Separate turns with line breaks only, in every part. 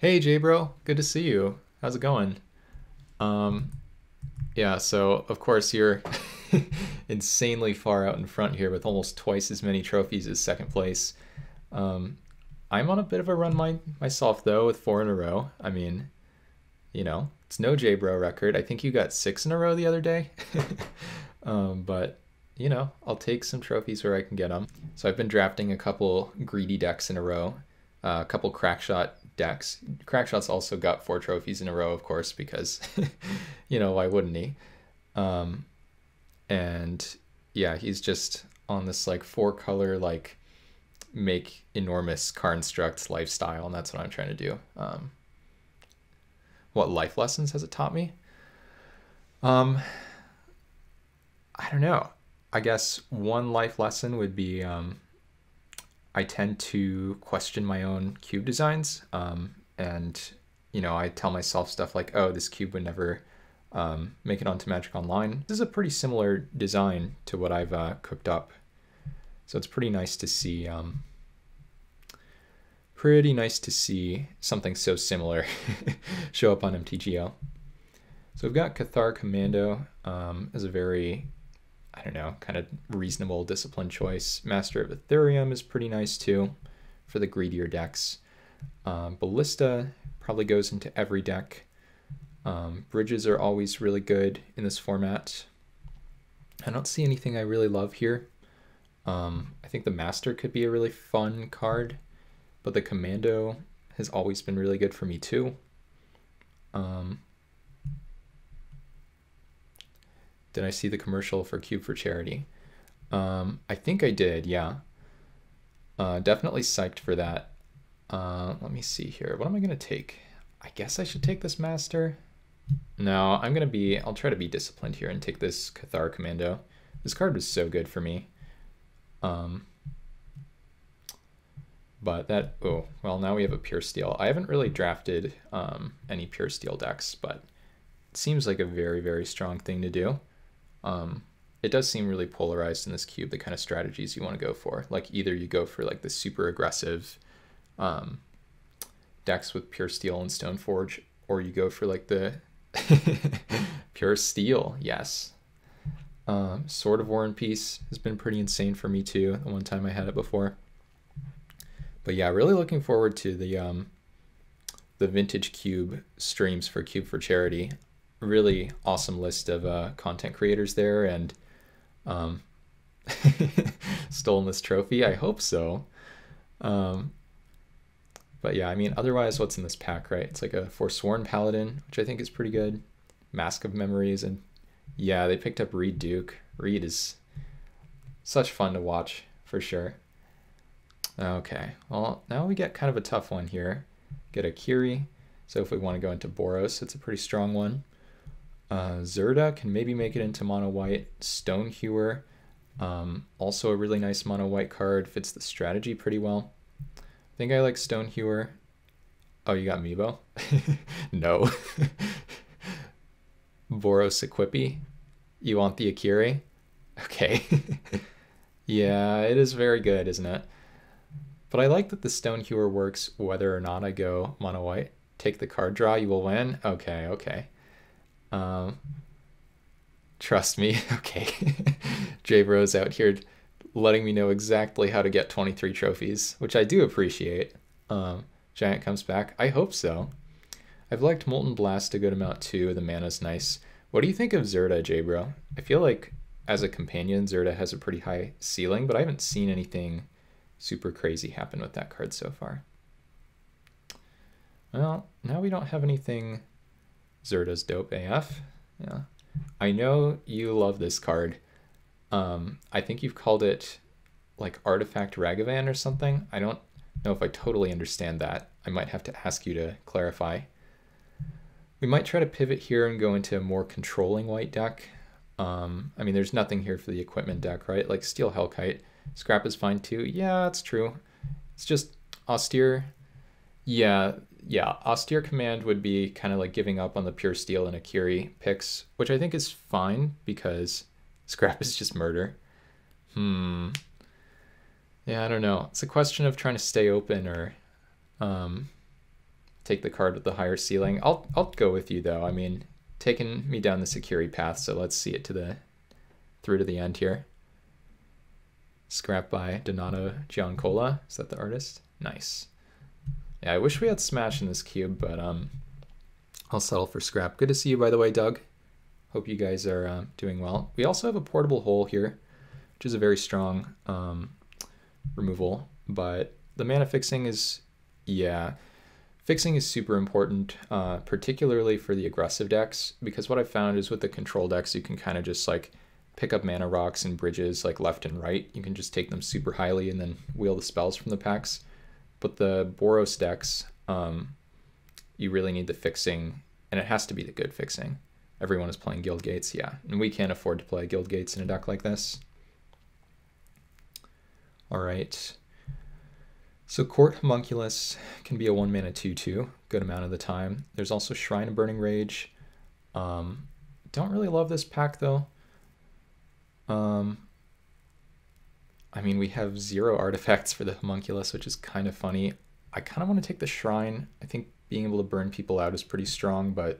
Hey Jay bro, good to see you. How's it going? Um, yeah, so of course you're insanely far out in front here with almost twice as many trophies as second place. Um, I'm on a bit of a run myself though with four in a row. I mean, it's no J bro record. I think you got six in a row the other day. But I'll take some trophies where I can get them. So I've been drafting a couple greedy decks in a row, a couple crackshot decks. Crackshot's also got four trophies in a row, of course, because why wouldn't he? Um, and yeah, he's just on this like four color like make enormous constructs lifestyle, and that's what I'm trying to do. What life lessons has it taught me? Um, I don't know. I guess one life lesson would be I tend to question my own cube designs. And, I tell myself stuff like, oh, this cube would never make it onto Magic Online. This is a pretty similar design to what I've cooked up. So it's pretty nice to see. Pretty nice to see something so similar show up on MTGO. So we've got Cathar Commando as a very, I don't know, kind of reasonable discipline choice. Master of Ethereum is pretty nice too for the greedier decks. Ballista probably goes into every deck. Bridges are always really good in this format. I don't see anything I really love here. I think the Master could be a really fun card, but the Commando has always been really good for me too. Did I see the commercial for Cube for Charity? I think I did, yeah. Definitely psyched for that. Let me see here. What am I going to take? I guess I should take this Master. No, I'll try to be disciplined here and take this Cathar Commando. This card was so good for me. But well, now we have a Pure Steel. I haven't really drafted any Pure Steel decks, but it seems like a very, very strong thing to do. It does seem really polarized in this cube, the kind of strategies you want to go for. Like either you go for like the super aggressive decks with Pure Steel and Stoneforge, or you go for like the Pure Steel, yes. Sword of War and Peace has been pretty insane for me too, the one time I had it before. But yeah, really looking forward to the Vintage Cube streams for Cube for Charity. Really awesome list of content creators there, and stolen this trophy. I hope so. But yeah, I mean, otherwise, what's in this pack, right? It's like a Forsworn Paladin, which I think is pretty good. Mask of Memories, and yeah, they picked up Reed Duke. Reed is such fun to watch, for sure. Okay, well, now we get kind of a tough one here. Get a Kiri. So if we want to go into Boros, it's a pretty strong one. Zerda can maybe make it into mono white. Stonehewer, also a really nice mono white card, fits the strategy pretty well. I think I like Stonehewer. Oh, you got Meebo? No. Boros Equippy. You want the Akiri? Okay. Yeah, it is very good, isn't it? But I like that the Stonehewer works whether or not I go mono white. Take the card draw, you will win. Okay, okay. Trust me. Okay. J-Bro's out here letting me know exactly how to get 23 trophies, which I do appreciate. Giant comes back. I hope so. I've liked Molten Blast a good amount too. The mana's nice. What do you think of Zerda, J-Bro? I feel like as a companion, Zerda has a pretty high ceiling, but I haven't seen anything super crazy happen with that card so far. Well, now we don't have anything. Zerda's dope AF. Yeah. I know you love this card. I think you've called it like Artifact Ragavan or something. I don't know if I totally understand that. I might have to ask you to clarify. We might try to pivot here and go into a more controlling white deck. I mean, there's nothing here for the equipment deck, right? Like Steel Hellkite. Scrap is fine too. Yeah, that's true. It's just austere. Yeah, austere command would be kind of like giving up on the Pure Steel and Akiri picks, which I think is fine because scrap is just murder. Yeah, I don't know. It's a question of trying to stay open or take the card with the higher ceiling. I'll go with you though. I mean, taking me down the Sakiri path, so let's see it through to the end here. Scrap by Donato Giancola. Is that the artist? Nice. Yeah, I wish we had Smash in this cube, but I'll settle for scrap. Good to see you, by the way, Doug. Hope you guys are doing well. We also have a portable hole here, which is a very strong removal, but the mana fixing is, yeah, fixing is super important, particularly for the aggressive decks, because what I've found is with the control decks, you can kind of just like pick up mana rocks and bridges like left and right. You can just take them super highly and then wheel the spells from the packs. But the Boros decks, you really need the fixing, and it has to be the good fixing. Everyone is playing Guild Gates, yeah, and we can't afford to play Guild Gates in a deck like this. All right. So Court Homunculus can be a 1-mana 2/2, good amount of the time. There's also Shrine of Burning Rage. Don't really love this pack though. I mean, we have 0 artifacts for the Homunculus, which is kind of funny. I kind of want to take the Shrine. I think being able to burn people out is pretty strong, but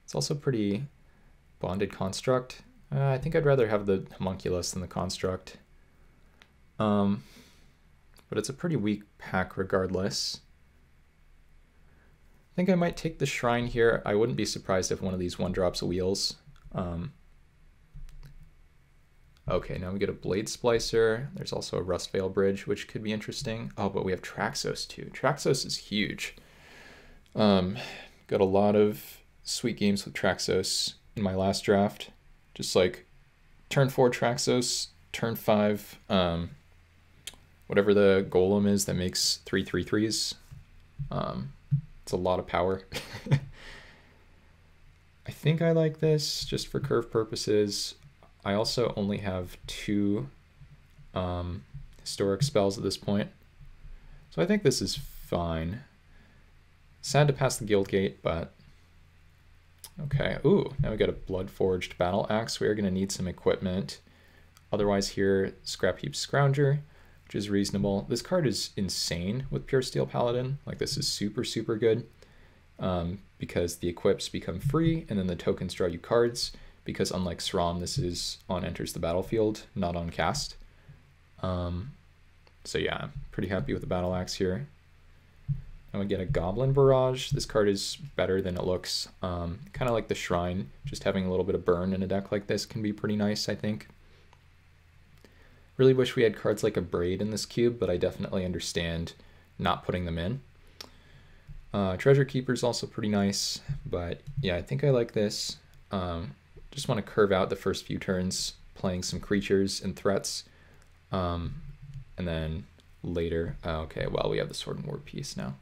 it's also pretty bonded construct. I think I'd rather have the Homunculus than the construct. But it's a pretty weak pack regardless. I think I might take the Shrine here. I wouldn't be surprised if one of these 1-drops wheels. Okay, now we get a Blade Splicer. There's also a Rustveil Bridge, which could be interesting. Oh, but we have Traxos too. Traxos is huge. Got a lot of sweet games with Traxos in my last draft. Just like turn 4 Traxos, turn 5, whatever the golem is that makes 3/3/3s. It's a lot of power. I think I like this just for curve purposes. I also only have 2 historic spells at this point, so I think this is fine. Sad to pass the Guild Gate, but okay. Ooh, now we got a Bloodforged Battle Axe. We are going to need some equipment. Otherwise here, Scrap Heap Scrounger, which is reasonable. This card is insane with Pure Steel Paladin. Like, this is super, super good because the equips become free and then the tokens draw you cards, because unlike SRAM, this is on enters the battlefield, not on cast. So yeah, I'm pretty happy with the Battle Axe here. And we get a Goblin Barrage. This card is better than it looks. Kind of like the Shrine, just having a little bit of burn in a deck like this can be pretty nice, I think. Really wish we had cards like a Braid in this cube, but I definitely understand not putting them in. Treasure Keeper is also pretty nice, but yeah, I think I like this. Just want to curve out the first few turns, playing some creatures and threats, and then later, okay, well, we have the Sword and War piece now.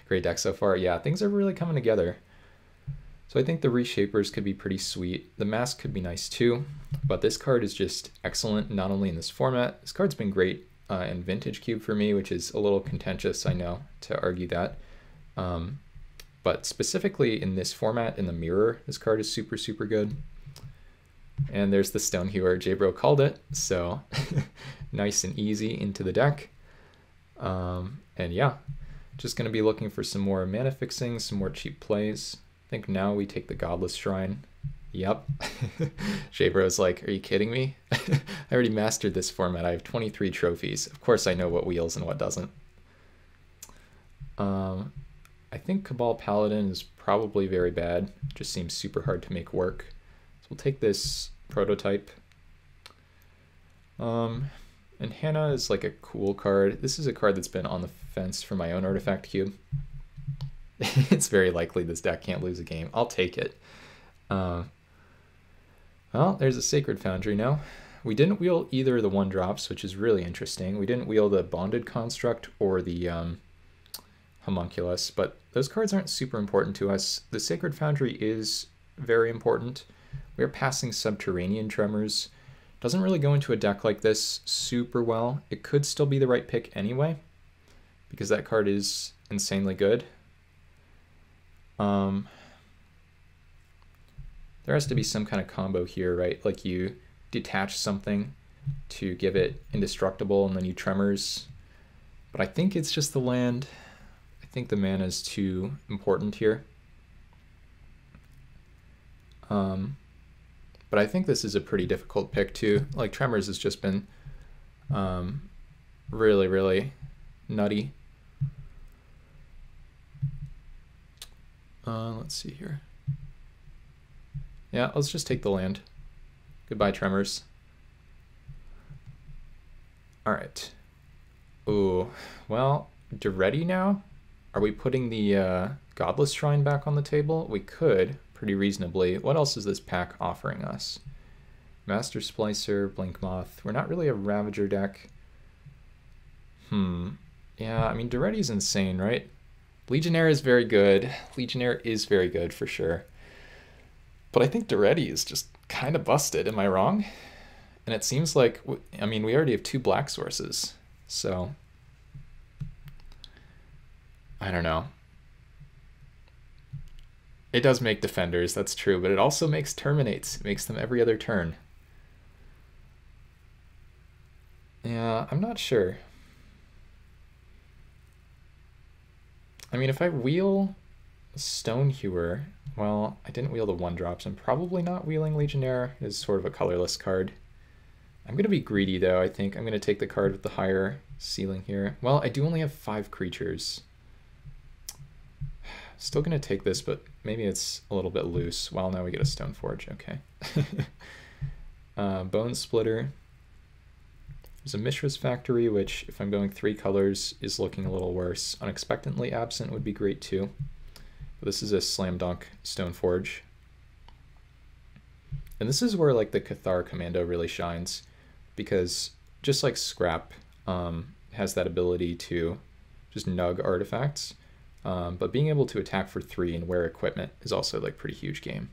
Great deck so far. Yeah, things are really coming together. So I think the Reshapers could be pretty sweet. The Mask could be nice too, but this card is just excellent, not only in this format. This card's been great in Vintage Cube for me, which is a little contentious, I know, to argue that. But specifically in this format, in the Mirror, this card is super, super good. And there's the Stonehewer. J-Bro called it, so nice and easy into the deck. And yeah, just going to be looking for some more mana fixing, some more cheap plays. I think now we take the Godless Shrine. Yep. J-Bro's like, are you kidding me? I already mastered this format. I have 23 trophies. Of course I know what wheels and what doesn't. I think Cabal Paladin is probably very bad. It just seems super hard to make work. So we'll take this prototype. And Hannah is like a cool card. This is a card that's been on the fence for my own artifact cube. It's very likely this deck can't lose a game. I'll take it. Well, there's a Sacred Foundry now. We didn't wheel either of the 1-drops, which is really interesting. We didn't wheel the Bonded Construct or the Homunculus, but those cards aren't super important to us. The Sacred Foundry is very important. We're passing Subterranean Tremors. Doesn't really go into a deck like this super well. It could still be the right pick anyway, because that card is insanely good. There has to be some kind of combo here, right? Like you detach something to give it indestructible and then you Tremors. But I think it's just the land. I think the mana is too important here. But I think this is a pretty difficult pick too. Like Tremors has just been really, really nutty. Let's see here. Yeah, let's just take the land. Goodbye, Tremors. All right. Ooh, well, Duretti now? Are we putting the Godless Shrine back on the table? We could, pretty reasonably. What else is this pack offering us? Master Splicer, Blink Moth. We're not really a Ravager deck. Yeah, I mean, Duretti's insane, right? Legionnaire is very good. Legionnaire is very good for sure. But I think Duretti is just kind of busted. Am I wrong? And it seems like, I mean, we already have 2 black sources. So, I don't know. It does make defenders, that's true. But it also makes terminates. It makes them every other turn. Yeah, I'm not sure. I mean, if I wheel Stonehewer, well, I didn't wheel the 1-drops. I'm probably not wheeling Legionnaire. It is sort of a colorless card. I'm going to be greedy, though, I think. I'm going to take the card with the higher ceiling here. Well, I do only have 5 creatures. Still going to take this, but maybe it's a little bit loose. Well, now we get a Stoneforge. Okay. Bone Splitter. There's a Mishra's Factory, which, if I'm going 3 colors, is looking a little worse. Unexpectedly Absent would be great, too. But this is a slam dunk Stoneforge. And this is where, like, the Cathar Commando really shines, because just like Scrap has that ability to just nug artifacts, but being able to attack for 3 and wear equipment is also, like, pretty huge game.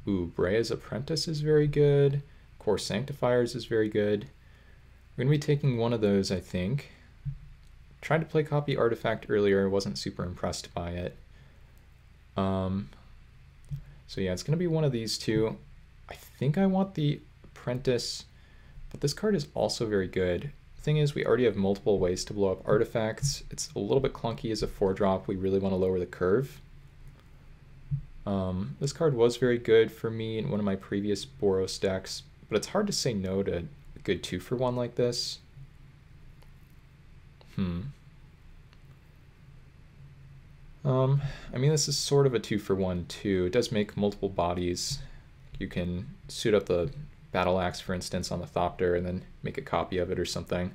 Ooh, Brea's Apprentice is very good. Core Sanctifiers is very good. We're going to be taking one of those, I think. Tried to play Copy Artifact earlier, wasn't super impressed by it. So yeah, it's going to be one of these 2. I think I want the Apprentice, but this card is also very good. The thing is, we already have multiple ways to blow up artifacts. It's a little bit clunky as a 4-drop. We really want to lower the curve. This card was very good for me in one of my previous Boros decks, but it's hard to say no to a good 2-for-1 like this. I mean, this is sort of a 2-for-1 too. It does make multiple bodies. You can suit up the Battle Axe, for instance, on the Thopter and then make a copy of it or something.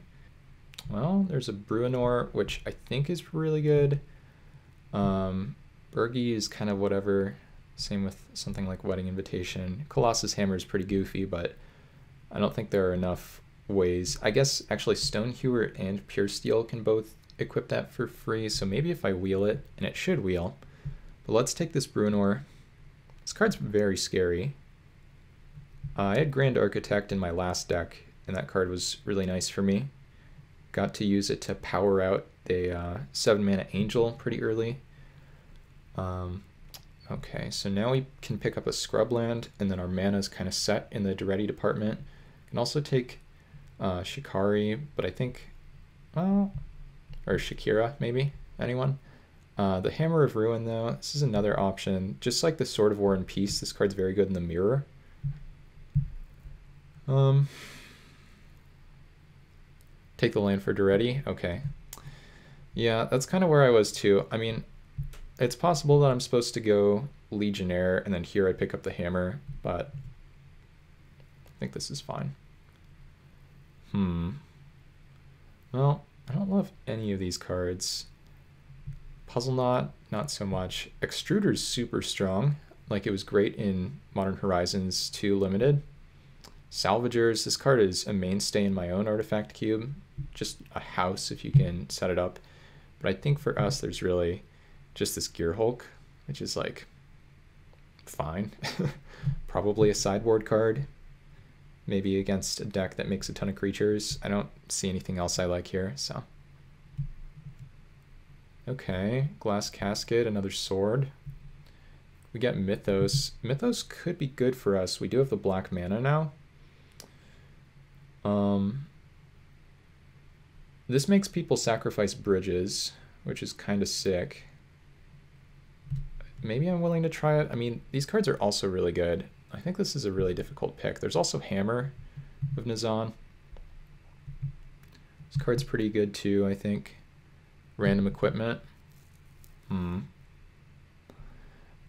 Well, there's a Bruenor, which I think is really good. Bergie is kind of whatever. Same with something like Wedding Invitation. Colossus Hammer is pretty goofy, but I don't think there are enough ways. I guess actually Stonehewer and Pure Steel can both equip that for free, so maybe if I wheel it, and it should wheel. But let's take this Bruenor. This card's very scary. I had Grand Architect in my last deck, and that card was really nice for me. Got to use it to power out the 7-mana Angel pretty early. Okay, so now we can pick up a Scrubland, and then our mana is kind of set in the Duretti department. Can also take Shikari, but I think, well, or Shakira, maybe? Anyone? The Hammer of Ruin, though, this is another option. Just like the Sword of War and Peace, this card's very good in the mirror. Take the land for Duretti? Okay. Yeah, that's kind of where I was too. I mean, it's possible that I'm supposed to go Legionnaire, and then here I pick up the Hammer, but I think this is fine. Well, I don't love any of these cards. Puzzle Knot, not so much. Extruder's super strong. Like, it was great in Modern Horizons 2 Limited. Salvagers, this card is a mainstay in my own artifact cube. Just a house if you can set it up. But I think for us, there's really just this Gear Hulk, which is like fine. Probably a sideboard card. Maybe against a deck that makes a ton of creatures. I don't see anything else I like here, so. Okay, Glass Casket, another sword. We get Mythos. Mythos could be good for us. We do have the black mana now. This makes people sacrifice bridges, which is kind of sick. Maybe I'm willing to try it. I mean, these cards are also really good. I think this is a really difficult pick. There's also Hammer of Nazan. This card's pretty good too, I think. Random equipment. I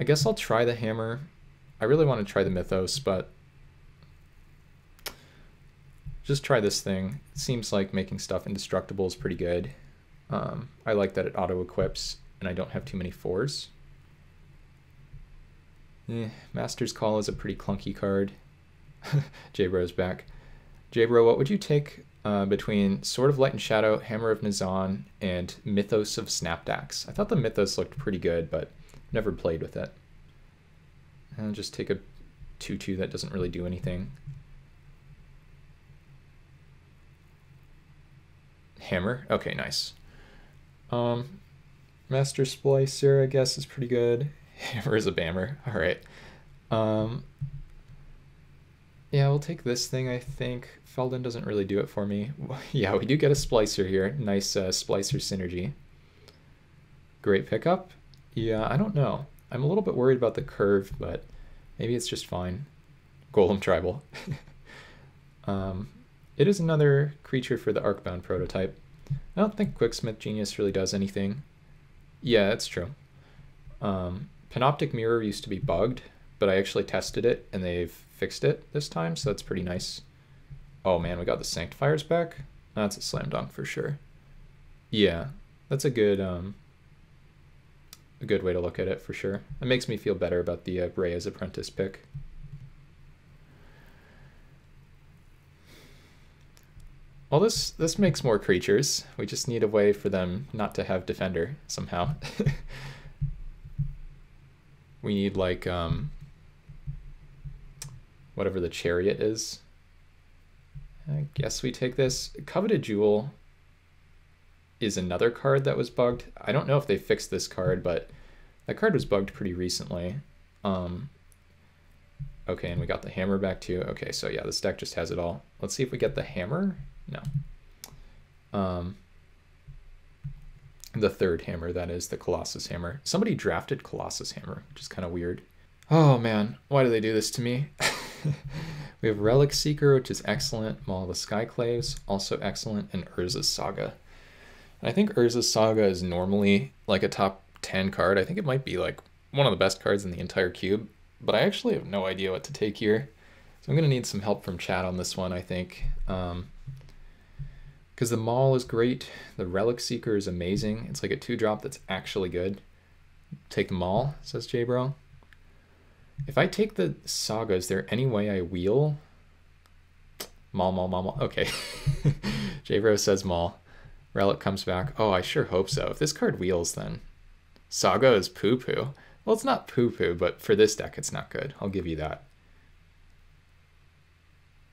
guess I'll try the Hammer. I really want to try the Mythos, but just try this thing. It seems like making stuff indestructible is pretty good. I like that it auto-equips and I don't have too many 4s. Master's Call is a pretty clunky card. J-Bro's back. J-Bro, what would you take between Sword of Light and Shadow, Hammer of Nazan, and Mythos of Snapdax? I thought the Mythos looked pretty good, but never played with it. And just take a 2/2 that doesn't really do anything. Hammer? Okay, nice. Master Splicer, I guess, is pretty good. Hammer is a bammer. All right. Yeah, we'll take this thing, I think. Felden doesn't really do it for me. Yeah, we do get a Splicer here. Nice Splicer synergy. Great pickup. Yeah, I don't know. I'm a little bit worried about the curve, but maybe it's just fine. Golem Tribal. It is another creature for the Arcbound prototype. I don't think Quicksmith Genius really does anything. Yeah, that's true. Panoptic Mirror used to be bugged, but I actually tested it and they've fixed it this time, so that's pretty nice. Oh man, we got the Sanctifiers back. That's a slam dunk for sure. Yeah, that's a good way to look at it for sure. It makes me feel better about the Rhea's Apprentice pick. Well, this makes more creatures. We just need a way for them not to have Defender somehow. We need like whatever the Chariot is. I guess we take this. Coveted Jewel is another card that was bugged. I don't know if they fixed this card, but that card was bugged pretty recently. Okay, and we got the Hammer back too. Okay, so yeah, this deck just has it all. Let's see if we get the Hammer. No. The third Hammer, that is, the Colossus Hammer. Somebody drafted Colossus Hammer, which is kind of weird. Oh man, why do they do this to me? We have Relic Seeker, which is excellent. Maul of the Skyclaves, also excellent, and Urza's Saga. I think Urza's Saga is normally like a top 10 card. I think it might be like one of the best cards in the entire cube, but I actually have no idea what to take here. So I'm going to need some help from chat on this one, I think. Because the Maul is great. The Relic Seeker is amazing. It's like a 2-drop that's actually good. Take the Maul, says J-Bro. If I take the Saga, is there any way I wheel? Maul. Okay. J-Bro says Maul. Relic comes back. Oh, I sure hope so. If this card wheels, then Saga is poo-poo. Well, it's not poo-poo, but for this deck, it's not good. I'll give you that.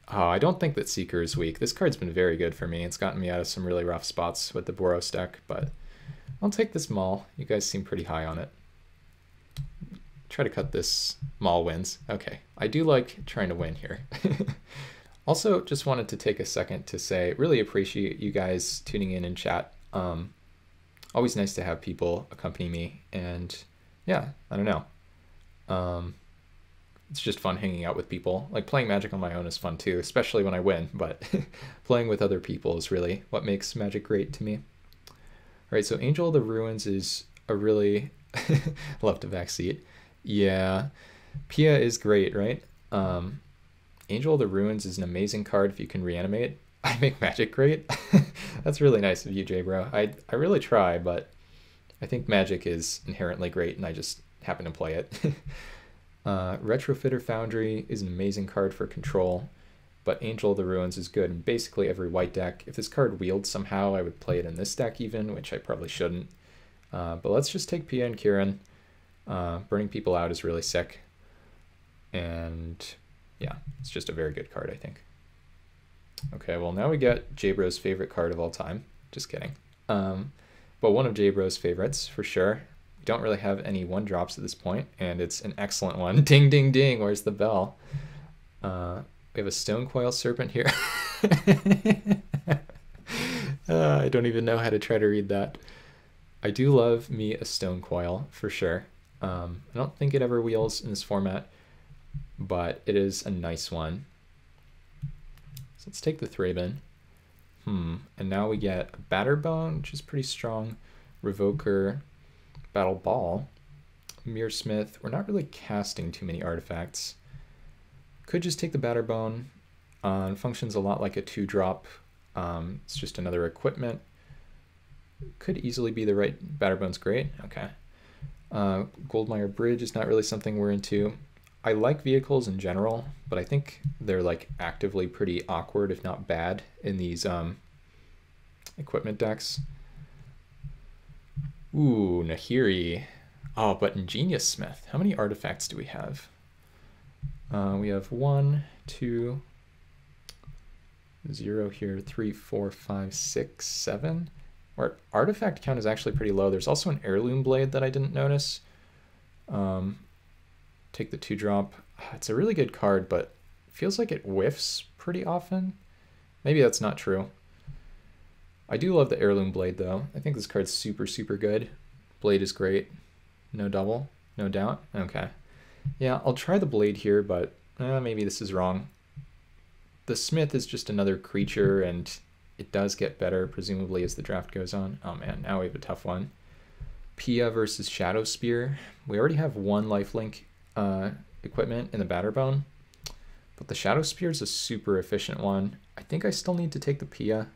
Oh, I don't think that Seeker is weak. This card's been very good for me. It's gotten me out of some really rough spots with the Boros deck, but I'll take this Maul. You guys seem pretty high on it. Try to cut this. Maul wins. Okay, I do like trying to win here. Also, just wanted to take a second to say, really appreciate you guys tuning in chat. Always nice to have people accompany me, and yeah, I don't know. It's just fun hanging out with people. Like playing Magic on my own is fun too, especially when I win, but playing with other people is really what makes Magic great to me. All right, so Angel of the Ruins is a really left a backseat. Yeah, Pia is great, right? Angel of the Ruins is an amazing card if you can reanimate. I make Magic great. That's really nice of you, J-Bro. I really try, but I think Magic is inherently great and I just happen to play it. Retrofitter Foundry is an amazing card for control, but Angel of the Ruins is good in basically every white deck. If this card wheeled somehow, I would play it in this deck even, which I probably shouldn't. But let's just take Pia and Kieran. Burning people out is really sick. And yeah, it's just a very good card, I think. Okay, well now we get J-Bro's favorite card of all time. Just kidding. But one of J-Bro's favorites, for sure. We don't really have any 1-drops at this point, and it's an excellent one. Ding, ding, ding, where's the bell? We have a Stone Coil Serpent here. I don't even know how to try to read that. I do love me a stone coil for sure. I don't think it ever wheels in this format, but it is a nice one. So let's take the Thraben. And now we get a Batterbone, which is pretty strong. Revoker, Battle Ball, Mirrorsmith. We're not really casting too many artifacts. Could just take the Batterbone. Functions a lot like a 2-drop. It's just another equipment. Could easily be the right. Batterbone's great. Okay. Goldmire Bridge is not really something we're into. I like vehicles in general, but I think they're like actively pretty awkward, if not bad, in these equipment decks. Ooh, Nahiri. Oh, but Ingenious Smith. How many artifacts do we have? We have 1, 2, 0 here, 3, 4, 5, 6, 7. Our artifact count is actually pretty low. There's also an Heirloom Blade that I didn't notice. Take the 2-drop. It's a really good card, but it feels like it whiffs pretty often. Maybe that's not true. I do love the Heirloom Blade, though. I think this card's super, super good. Blade is great. No double, no doubt. Okay. Yeah, I'll try the Blade here, but maybe this is wrong. The Smith is just another creature, and it does get better, presumably, as the draft goes on. Oh man, now we have a tough one. Pia versus Shadow Spear. We already have one lifelink equipment in the Batterbone, but the Shadow Spear is a super efficient one. I think I still need to take the Pia.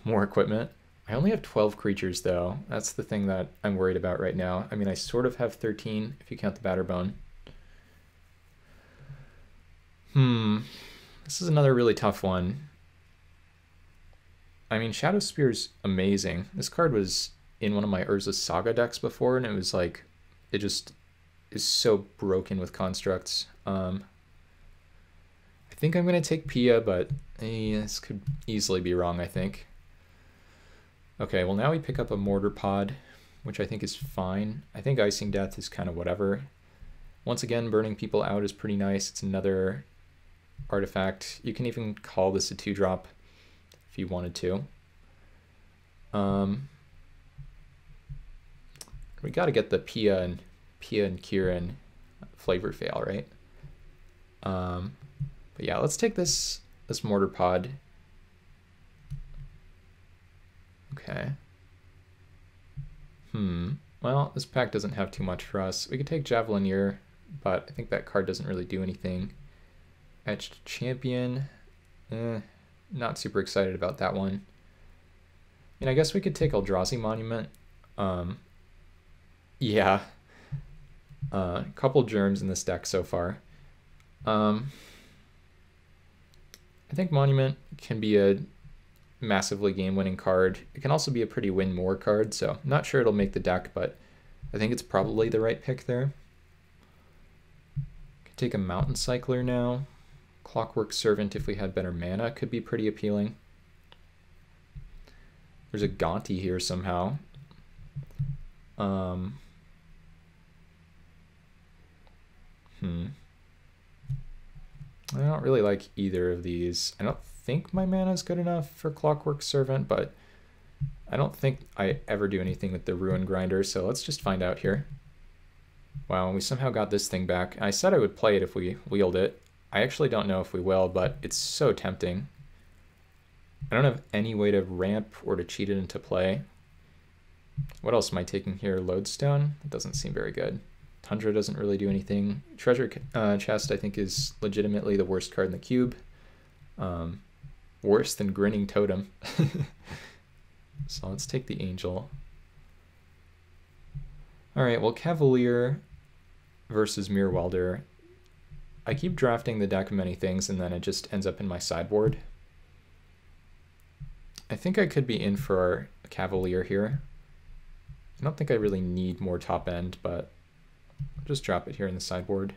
More equipment. I only have 12 creatures, though. That's the thing that I'm worried about right now. I mean, I sort of have 13 if you count the Batterbone. This is another really tough one. I mean, Shadow Spear's amazing. This card was in one of my Urza Saga decks before, and it was like, it just is so broken with constructs. I think I'm going to take Pia, but this could easily be wrong, I think. Okay, well now we pick up a Mortar Pod, which I think is fine. I think Icing Death is kind of whatever. Once again, burning people out is pretty nice. It's another artifact. You can even call this a 2-drop if you wanted to. We got to get the Pia and Kieran flavor fail, right? But yeah, let's take this Mortar Pod. Okay. Well, this pack doesn't have too much for us. We could take Javelineer, but I think that card doesn't really do anything. Etched Champion. Not super excited about that one. I mean, I guess we could take Eldrazi Monument. Yeah. A couple germs in this deck so far. I think Monument can be a massively game-winning card. It can also be a pretty win-more card, so I'm not sure it'll make the deck, but I think it's probably the right pick there. Could take a Mountain Cycler now. Clockwork Servant, if we had better mana, could be pretty appealing. There's a Gonti here somehow. I don't really like either of these. I don't think my mana is good enough for Clockwork Servant, but I don't think I ever do anything with the Ruin Grinder, so let's just find out here. Wow, we somehow got this thing back. I said I would play it if we wheeled it. I actually don't know if we will, but it's so tempting. I don't have any way to ramp or to cheat it into play. What else am I taking here? Lodestone? It doesn't seem very good. Tundra doesn't really do anything. Treasure Chest, I think, is legitimately the worst card in the cube. Worse than Grinning Totem. So let's take the Angel. Alright, well, Cavalier versus Mirror Welder. I keep drafting the deck of many things, and then it just ends up in my sideboard. I think I could be in for a Cavalier here. I don't think I really need more top end, but I'll just drop it here in the sideboard.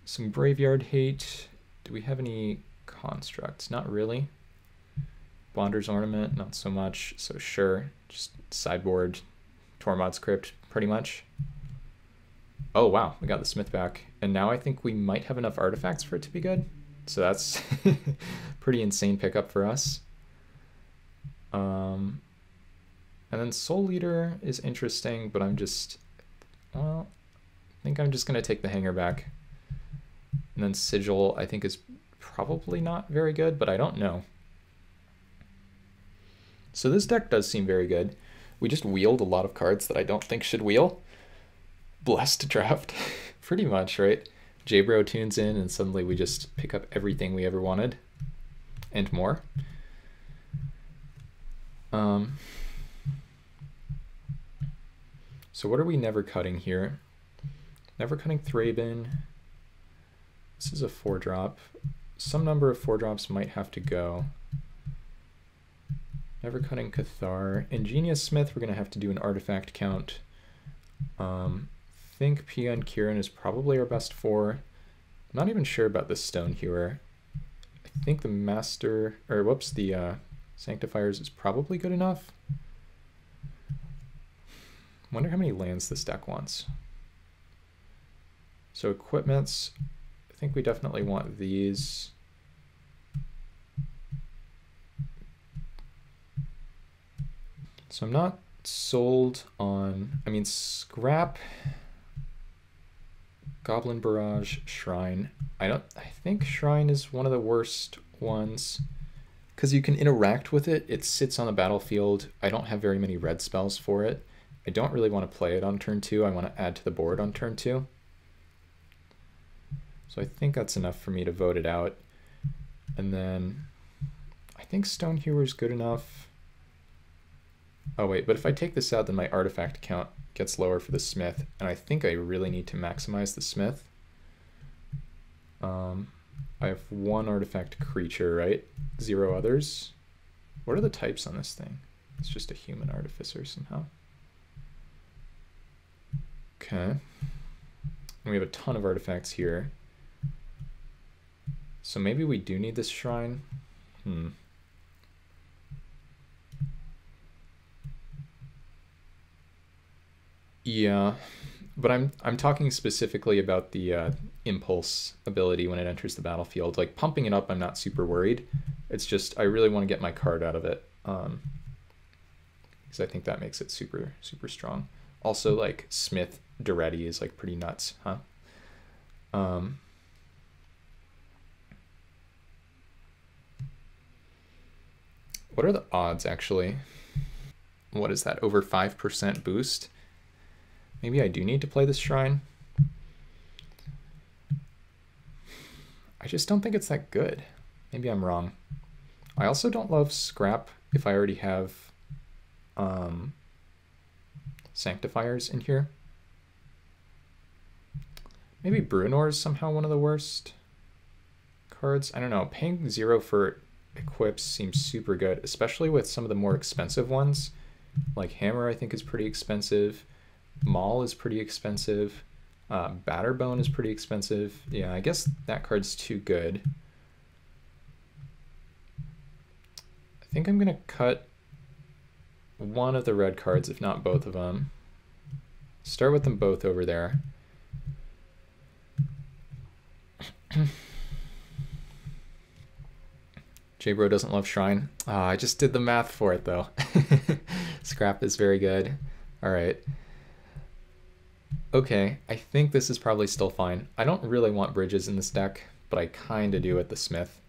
Some Graveyard Hate. Do we have any constructs? Not really. Bonder's Ornament, not so much. So sure, just sideboard Tormod's Crypt, pretty much. Oh wow, we got the Smith back. And now I think we might have enough artifacts for it to be good. So that's pretty insane pickup for us. And then Soul Leader is interesting, but I'm just, well, I think I'm just going to take the hanger back. And then Sigil, I think, is probably not very good, but I don't know. So this deck does seem very good. We just wheeled a lot of cards that I don't think should wheel. Blessed draft, pretty much, right? J-Bro tunes in and suddenly we just pick up everything we ever wanted and more. So what are we never cutting here? Never cutting Thraben. This is a 4-drop. Some number of 4-drops might have to go. Never cutting Cathar. Ingenious Smith, we're going to have to do an artifact count. Think Pia and Kieran is probably our best 4. I'm not even sure about the Stone Hewer. I think the Master, or whoops, the Sanctifiers is probably good enough. Wonder how many lands this deck wants. So equipments, I think we definitely want these. So I'm not sold on, I mean, Scrap, Goblin Barrage, Shrine. I think Shrine is one of the worst ones because you can interact with it. It sits on the battlefield. I don't have very many red spells for it. I don't really want to play it on turn 2. I want to add to the board on turn 2. So I think that's enough for me to vote it out. And then I think Stone Hewer is good enough. Oh wait, but if I take this out, then my artifact count gets lower for the Smith, and I think I really need to maximize the Smith. I have 1 artifact creature, right? 0 others. What are the types on this thing? It's just a human artificer somehow. Okay. And we have a ton of artifacts here. So maybe we do need this shrine. Yeah, but I'm talking specifically about the impulse ability when it enters the battlefield. Like pumping it up, I'm not super worried. It's just I really want to get my card out of it, because I think that makes it super strong. Also, like Smith Duretti is like pretty nuts, huh? What are the odds actually? What is that? Over 5% boost? Maybe I do need to play this shrine. I just don't think it's that good. Maybe I'm wrong. I also don't love Scrap if I already have Sanctifiers in here. Maybe Bruenor is somehow one of the worst cards. I don't know. Paying 0 for equips seems super good, especially with some of the more expensive ones. Like Hammer, I think, is pretty expensive. Maul is pretty expensive. Batterbone is pretty expensive. Yeah, I guess that card's too good. I think I'm going to cut one of the red cards, if not both of them. Start with them both over there. J-Bro doesn't love Shrine. I just did the math for it, though. Scrap is very good. All right. Okay, I think this is probably still fine. I don't really want bridges in this deck, but I kind of do with the Smith.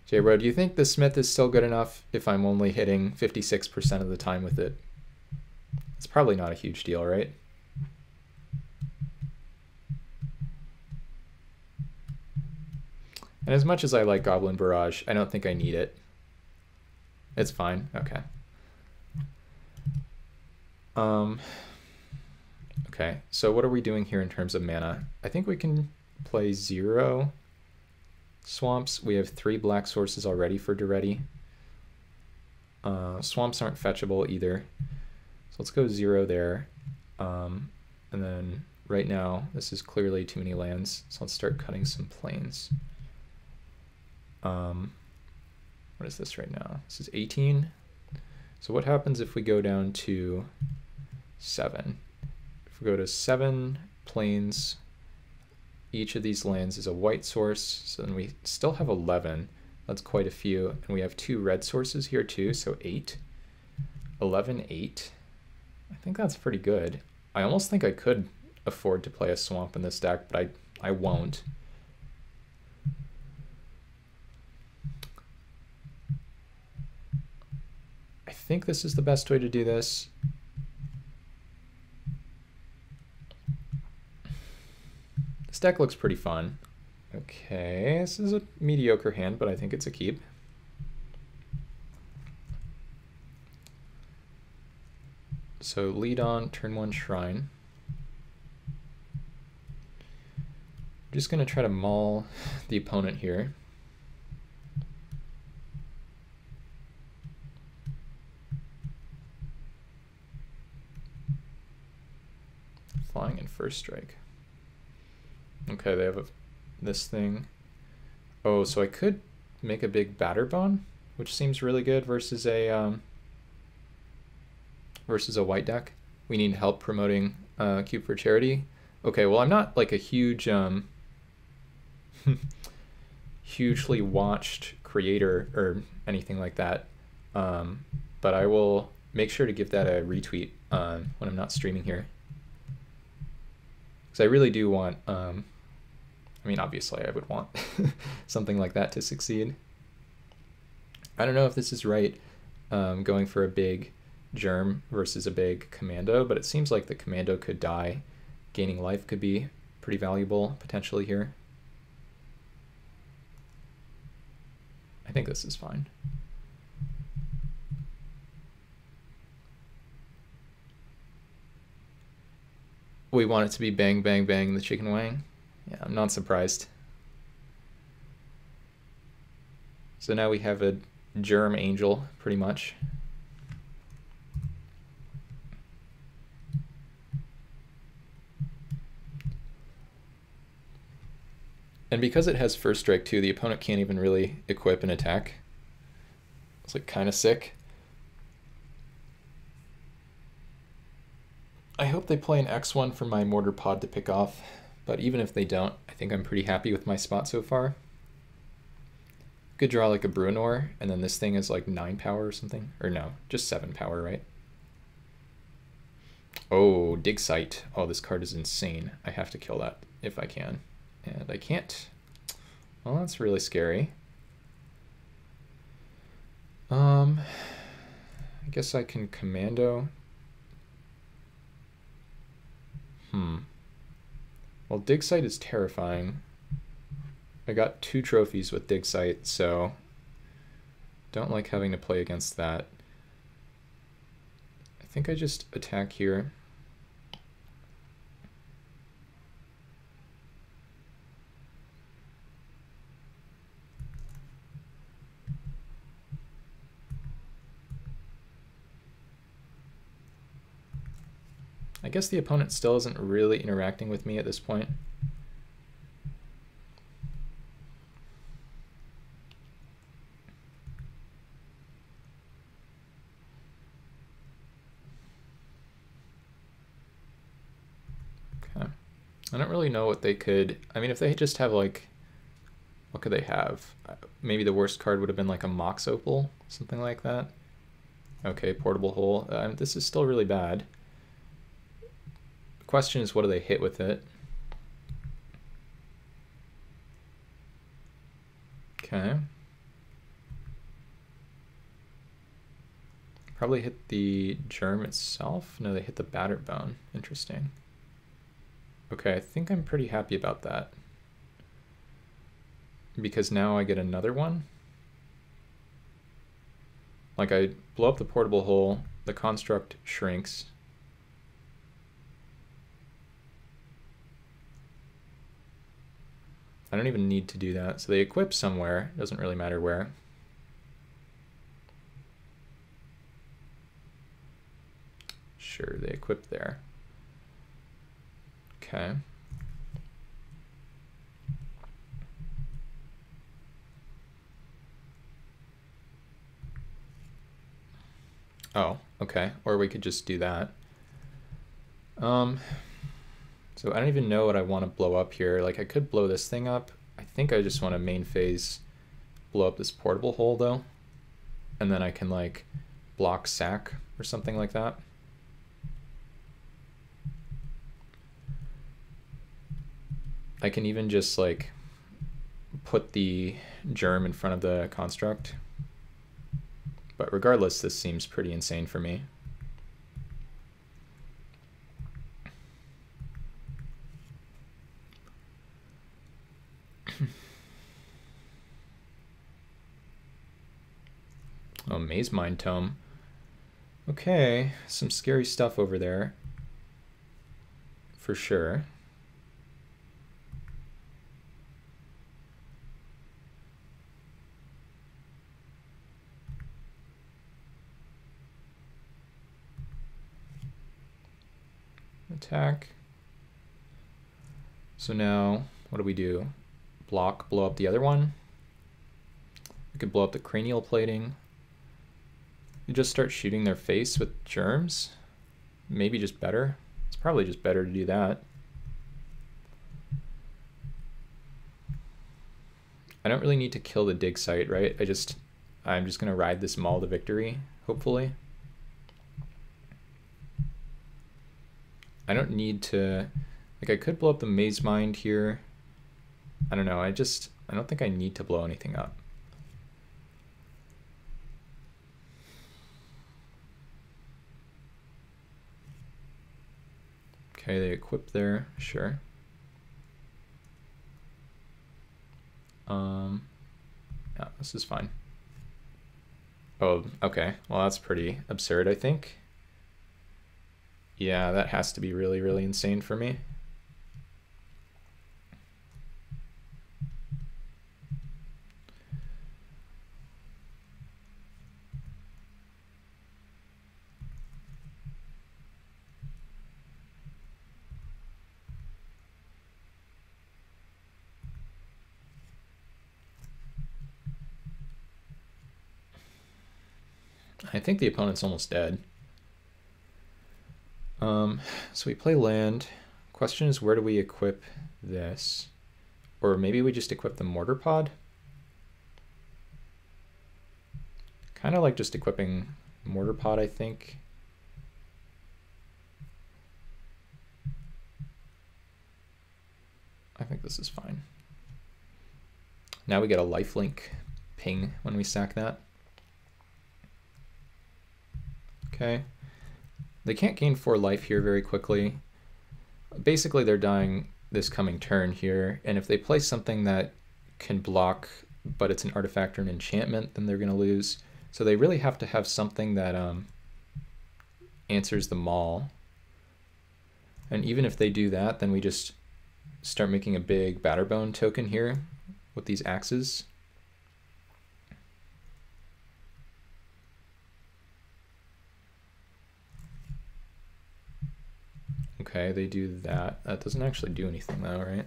J-Bro, do you think the Smith is still good enough if I'm only hitting 56% of the time with it? It's probably not a huge deal, right? And as much as I like Goblin Barrage, I don't think I need it. It's fine. Okay. Okay, so what are we doing here in terms of mana? I think we can play 0 swamps. We have 3 black sources already for Duretti. Swamps aren't fetchable either. So let's go 0 there. And then right now, this is clearly too many lands. So let's start cutting some plains. What is this right now? This is 18. So what happens if we go down to 7? If we go to 7 plains, each of these lands is a white source, so then we still have 11. That's quite a few. And we have 2 red sources here too, so 8. 11, 8. I think that's pretty good. I almost think I could afford to play a swamp in this deck, but I won't. I think this is the best way to do this. This deck looks pretty fun. Okay, this is a mediocre hand, but I think it's a keep. So lead on, turn 1 Shrine. I'm just going to try to maul the opponent here. Flying in first strike. Okay, they have this thing. Oh, so I could make a big Batterbone, which seems really good versus a white deck. We need help promoting Cube for Charity. Okay, well I'm not like a huge hugely watched creator or anything like that, but I will make sure to give that a retweet when I'm not streaming here, because I really do want I mean, obviously I would want something like that to succeed. I don't know if this is right, going for a big germ versus a big commando, but it seems like the commando could die. Gaining life could be pretty valuable potentially here. I think this is fine. We want it to be bang, bang, bang, the chicken wang. Yeah, I'm not surprised. So now we have a germ angel, pretty much. And because it has first strike too, the opponent can't even really equip an attack. It's like kind of sick. I hope they play an X1 for my mortar pod to pick off, but even if they don't, I think I'm pretty happy with my spot so far. Could draw like a Bruenor, and then this thing is like 9 power or something. Or no, just 7 power, right? Oh, Dig Site. Oh, this card is insane. I have to kill that if I can. And I can't. Well, that's really scary. I guess I can commando. Well, Dig Site is terrifying. I got 2 trophies with Dig Site, so don't like having to play against that. I think I just attack here. I guess the opponent still isn't really interacting with me at this point. Okay. I don't really know what they could... I mean, if they just have like... What could they have? Maybe the worst card would have been like a Mox Opal, something like that. Okay, Portable Hole. This is still really bad. Question is, what do they hit with it? Okay. Probably hit the germ itself. No, they hit the Batterbone. Interesting. Okay, I think I'm pretty happy about that, because now I get another one. Like, I blow up the Portable Hole, the construct shrinks. I don't even need to do that. So they equip somewhere, doesn't really matter where. Sure, they equip there. Okay. Oh, okay. Or we could just do that. So I don't even know what I want to blow up here. Like I could blow this thing up. I think I just want to main phase blow up this portable hole though. And then I can like block sack or something like that. I can even just like put the germ in front of the construct. But regardless, this seems pretty insane for me. Oh, Maze Mind Tome. Okay, some scary stuff over there. For sure. Attack. So now, what do we do? Block, blow up the other one. We could blow up the cranial plating. You just start shooting their face with germs. Maybe just better. It's probably just better to do that. I don't really need to kill the dig site, right? I'm just gonna ride this maul to victory, hopefully. I don't need to, like I could blow up the Maze Mind here. I don't know, I don't think I need to blow anything up. Okay, they equip there, sure. Yeah, this is fine. Oh, okay. Well, that's pretty absurd, I think. Yeah, that has to be really, really insane for me. I think the opponent's almost dead. So we play land. Question is, where do we equip this? Or maybe we just equip the mortar pod? Kind of like just equipping mortar pod, I think. I think this is fine. Now we get a lifelink ping when we sack that. Okay. They can't gain 4 life here very quickly. Basically, they're dying this coming turn here, and if they play something that can block, but it's an artifact or an enchantment, then they're going to lose. So they really have to have something that answers the maul. And even if they do that, then we just start making a big Batterbone token here with these axes. Okay, they do that. That doesn't actually do anything though, right?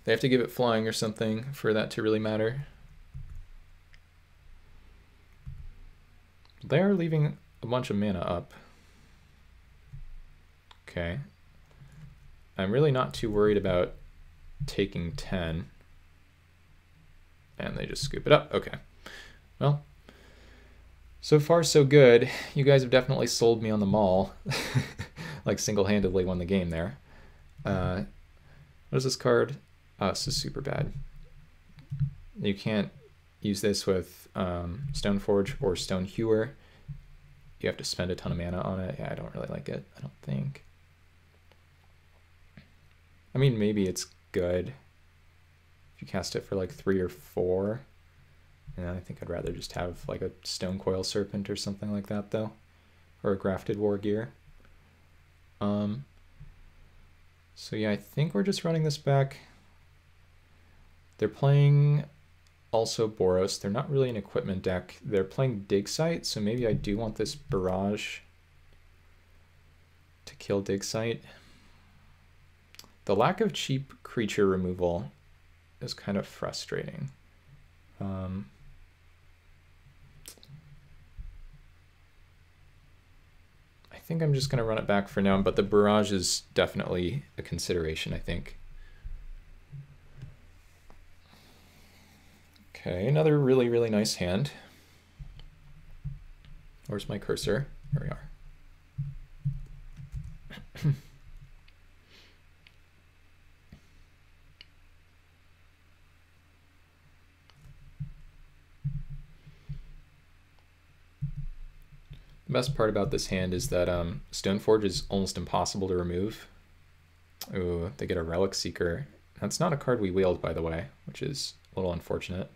They have to give it flying or something for that to really matter. They are leaving a bunch of mana up. Okay. I'm really not too worried about taking 10. And they just scoop it up. Okay. Well, so far so good. You guys have definitely sold me on the maul. Like single-handedly won the game there. What is this card? Oh, this is super bad. You can't use this with Stoneforge or Stonehewer. You have to spend a ton of mana on it. Yeah, I don't really like it, I don't think. I mean, maybe it's good if you cast it for like 3 or 4. And I think I'd rather just have like a Stonecoil Serpent or something like that though. Or a Grafted War Gear. So yeah, I think we're just running this back. They're playing also Boros. They're not really an equipment deck. They're playing Dig Site, so maybe I do want this Barrage to kill Dig Site. The lack of cheap creature removal is kind of frustrating. I think I'm just going to run it back for now, but the barrage is definitely a consideration, I think. Okay, another really, really nice hand. Where's my cursor? Here we are. The best part about this hand is that Stoneforge is almost impossible to remove. Ooh, they get a Relic Seeker. That's not a card we wheeled, by the way, which is a little unfortunate.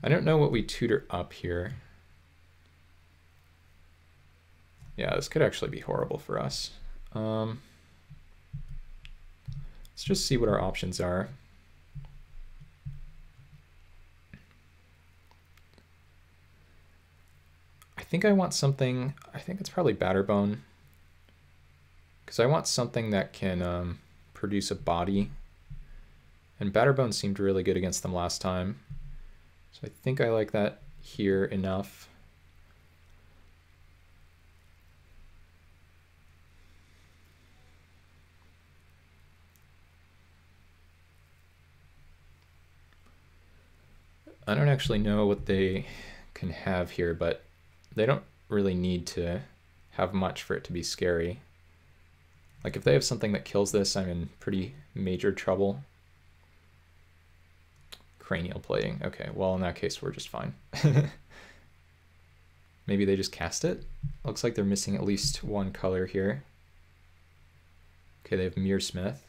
I don't know what we tutor up here. Yeah, this could actually be horrible for us. Let's just see what our options are. I think I want something, I think it's probably Batterbone, because I want something that can produce a body. And Batterbone seemed really good against them last time. So I think I like that here enough. I don't actually know what they can have here, but they don't really need to have much for it to be scary. Like if they have something that kills this, I'm in pretty major trouble. Cranial plating. Okay, well in that case we're just fine. Maybe they just cast it? Looks like they're missing at least one color here. Okay, they have Mearsmith.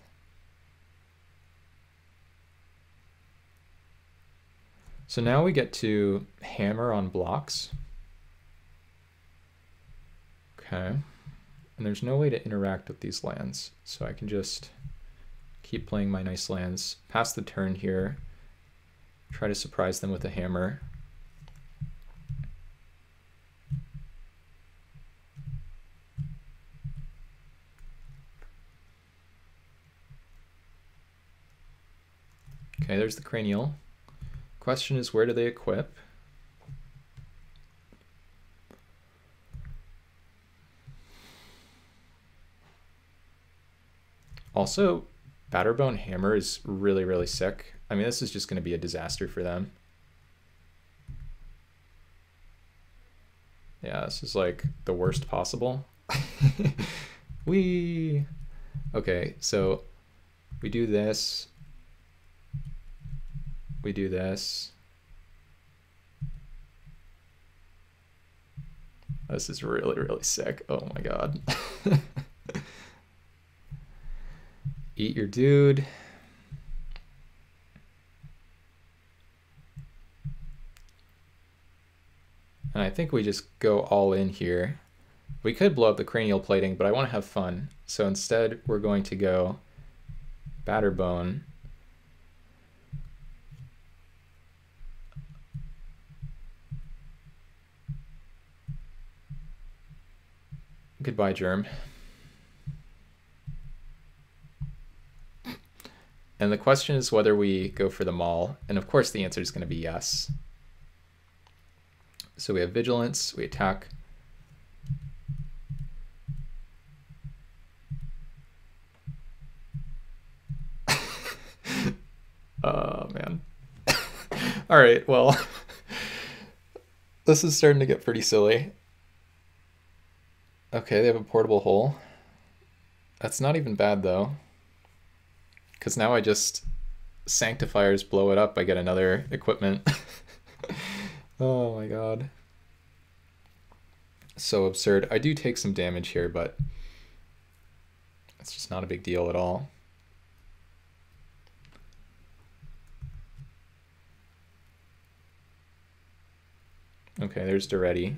So now we get to hammer on blocks. Okay. And there's no way to interact with these lands. So I can just keep playing my nice lands, pass the turn here, try to surprise them with a hammer. Okay, there's the cranial. Question is, where do they equip? Also, Batterbone Hammer is really, really sick. I mean, this is just going to be a disaster for them. Yeah, this is like the worst possible. Okay, so we do this. We do this. This is really, really sick. Oh my god. Eat your dude. And I think we just go all in here. We could blow up the cranial plating, but I want to have fun. So instead, we're going to go Batterbone. Goodbye, Germ. And the question is whether we go for the maul. And of course the answer is going to be yes. So we have Vigilance, we attack. Oh, man. All right, well, this is starting to get pretty silly. Okay, they have a portable hole. That's not even bad, though. Because now I just Sanctifiers blow it up, I get another equipment. Oh my god. So absurd. I do take some damage here, but it's just not a big deal at all. Okay, there's Duretti.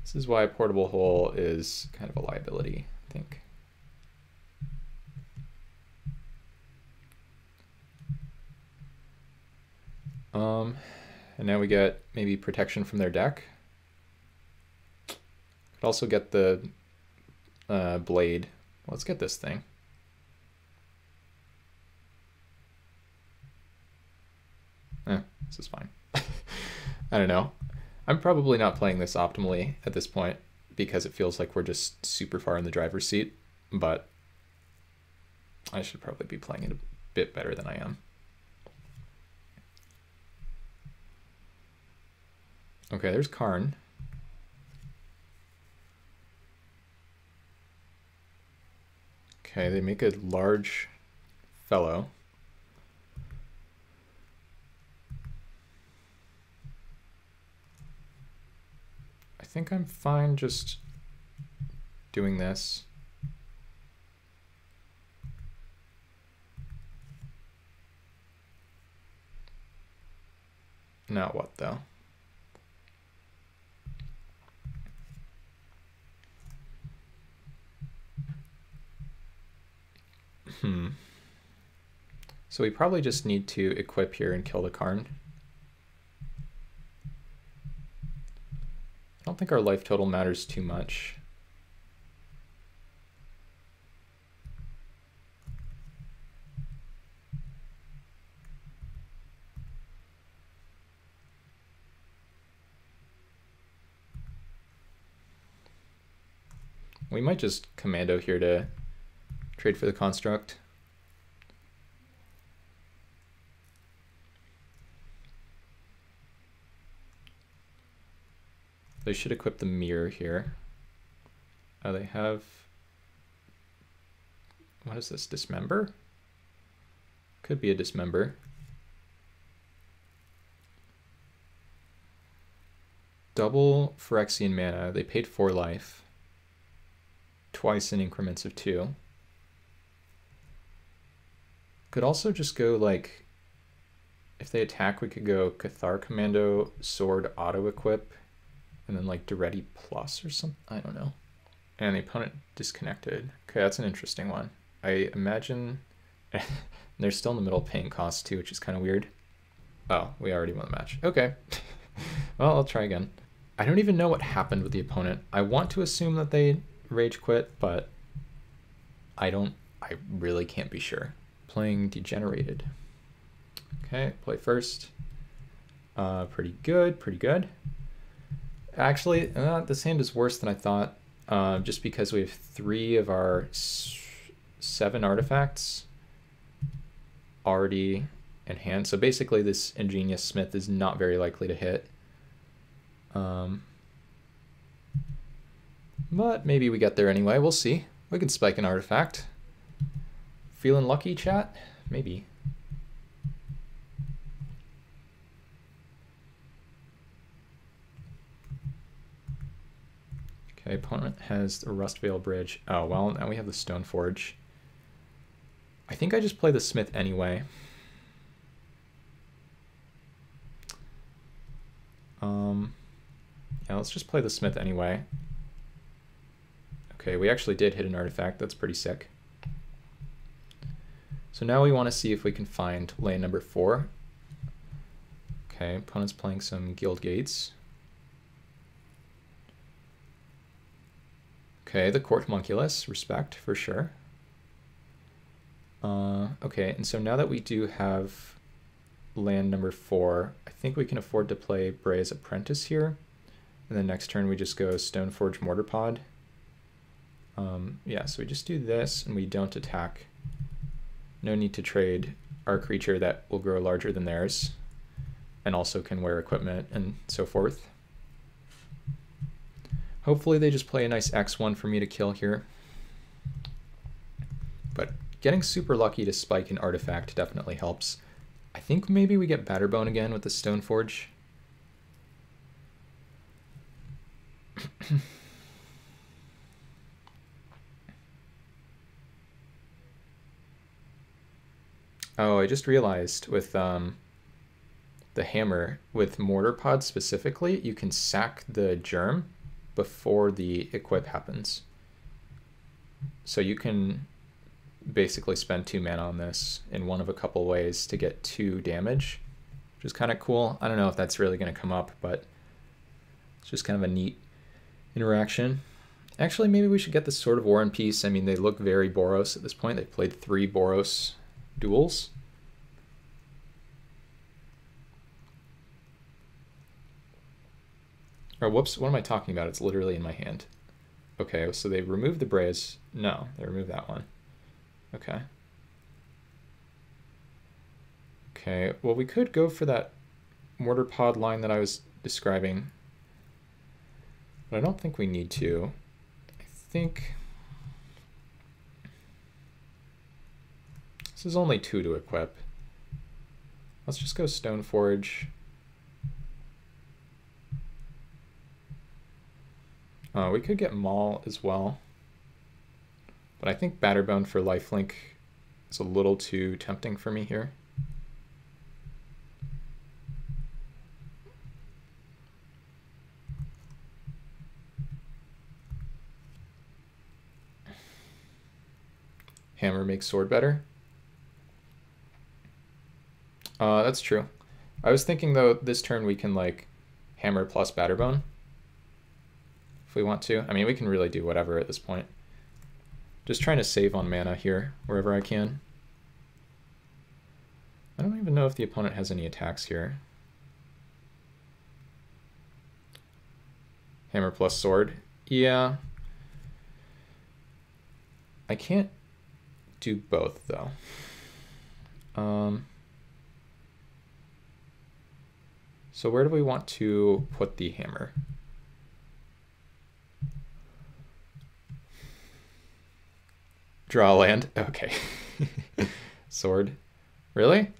This is why a portable hole is kind of a liability, I think. And now we get maybe protection from their deck. Could also get the blade. Let's get this thing. This is fine. I don't know. I'm probably not playing this optimally at this point because it feels like we're just super far in the driver's seat, but I should probably be playing it a bit better than I am. Okay, there's Karn. Okay, they make a large fellow. I think I'm fine just doing this. Now what though? So we probably just need to equip here and kill the Karn. I don't think our life total matters too much. We might just commando here to trade for the construct. They should equip the mirror here. They have, what is this, dismember? Could be a dismember. Double Phyrexian mana. They paid 4 life. Twice in increments of 2. Could also just go like, if they attack, we could go Cathar Commando, Sword, Auto Equip, and then like Duretti Plus or something. I don't know. And the opponent disconnected. Okay, that's an interesting one. I imagine they're still in the middle paying cost too, which is kind of weird. Oh, we already won the match. Okay. Well, I'll try again. I don't even know what happened with the opponent. I want to assume that they rage quit, but I really can't be sure. Playing Degenerated. Okay, play first. Pretty good, pretty good. Actually, this hand is worse than I thought, just because we have 3 of our 7 artifacts already in hand. So basically this Ingenious Smith is not very likely to hit. But maybe we get there anyway. We'll see. We can spike an artifact. Feeling lucky, chat? Maybe. Okay, opponent has the Rustvale Bridge. Oh, well, now we have the Stoneforge. I think I just play the Smith anyway. Yeah, let's just play the Smith anyway. Okay, we actually did hit an artifact. That's pretty sick. So now we want to see if we can find lane number 4. Okay, opponent's playing some Guild Gates. Okay, the Court Homunculus, respect for sure. Okay, and so now that we do have land number 4, I think we can afford to play Bray's Apprentice here. And then next turn we just go Stoneforge Mortar Pod. Yeah, so we just do this and we don't attack. No need to trade our creature that will grow larger than theirs and also can wear equipment and so forth. Hopefully they just play a nice X1 for me to kill here. But getting super lucky to spike an artifact definitely helps. I think maybe we get Batterbone again with the Stoneforge. Oh, I just realized with the hammer, with Mortar Pod specifically, you can sack the germ before the equip happens. So you can basically spend 2 mana on this in one of a couple ways to get 2 damage, which is kind of cool. I don't know if that's really going to come up, but it's just kind of a neat interaction. Actually, maybe we should get the Sword of War and Peace. I mean, they look very Boros at this point. They've played 3 Boros duels. Or whoops, what am I talking about? It's literally in my hand. Okay, so they removed the braze. No, they removed that one. Okay. Okay, well we could go for that mortar pod line that I was describing. But I don't think we need to. I think this is only 2 to equip. Let's just go Stoneforge. We could get Maul as well. But I think Batterbone for lifelink is a little too tempting for me here. Hammer makes sword better. That's true. I was thinking though this turn we can like hammer plus Batterbone if we want to. I mean, we can really do whatever at this point. Just trying to save on mana here wherever I can. I don't even know if the opponent has any attacks here. Hammer plus sword. Yeah. I can't do both though. So where do we want to put the hammer? Draw a land. Okay. Sword. Really?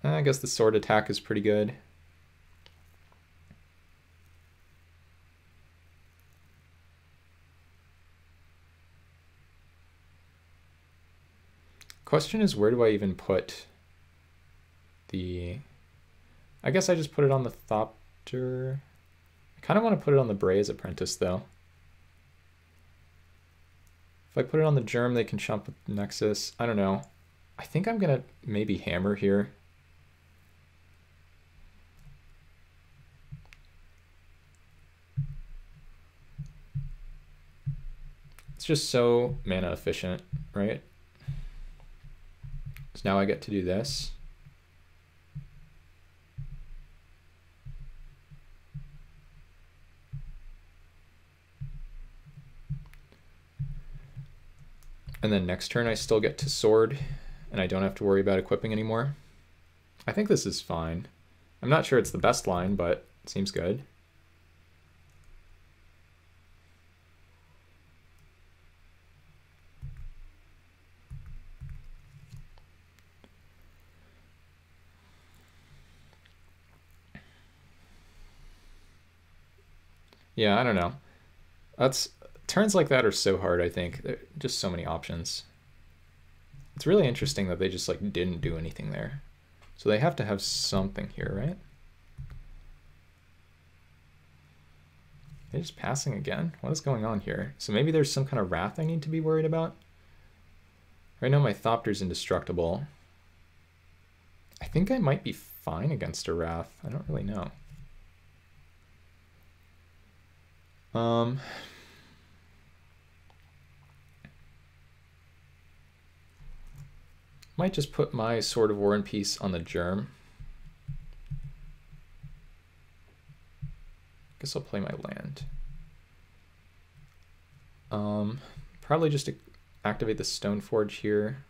I guess the sword attack is pretty good. Question is, where do I even put the... I guess I just put it on the Thopter. I kind of want to put it on the Braze Apprentice, though. If I put it on the Germ, they can chump with Nexus. I don't know. I think I'm going to maybe hammer here. It's just so mana efficient, right? So now I get to do this. And then next turn I still get to sword, and I don't have to worry about equipping anymore. I think this is fine. I'm not sure it's the best line, but it seems good. Yeah, I don't know. Turns like that are so hard, I think. Just so many options. It's really interesting that they just like didn't do anything there. So they have to have something here, right? They're just passing again? What is going on here? So maybe there's some kind of wrath I need to be worried about? Right now my Thopter's indestructible. I think I might be fine against a wrath. I don't really know. Might just put my Sword of War and Peace on the Germ. Guess I'll play my land. Probably just activate the Stoneforge here.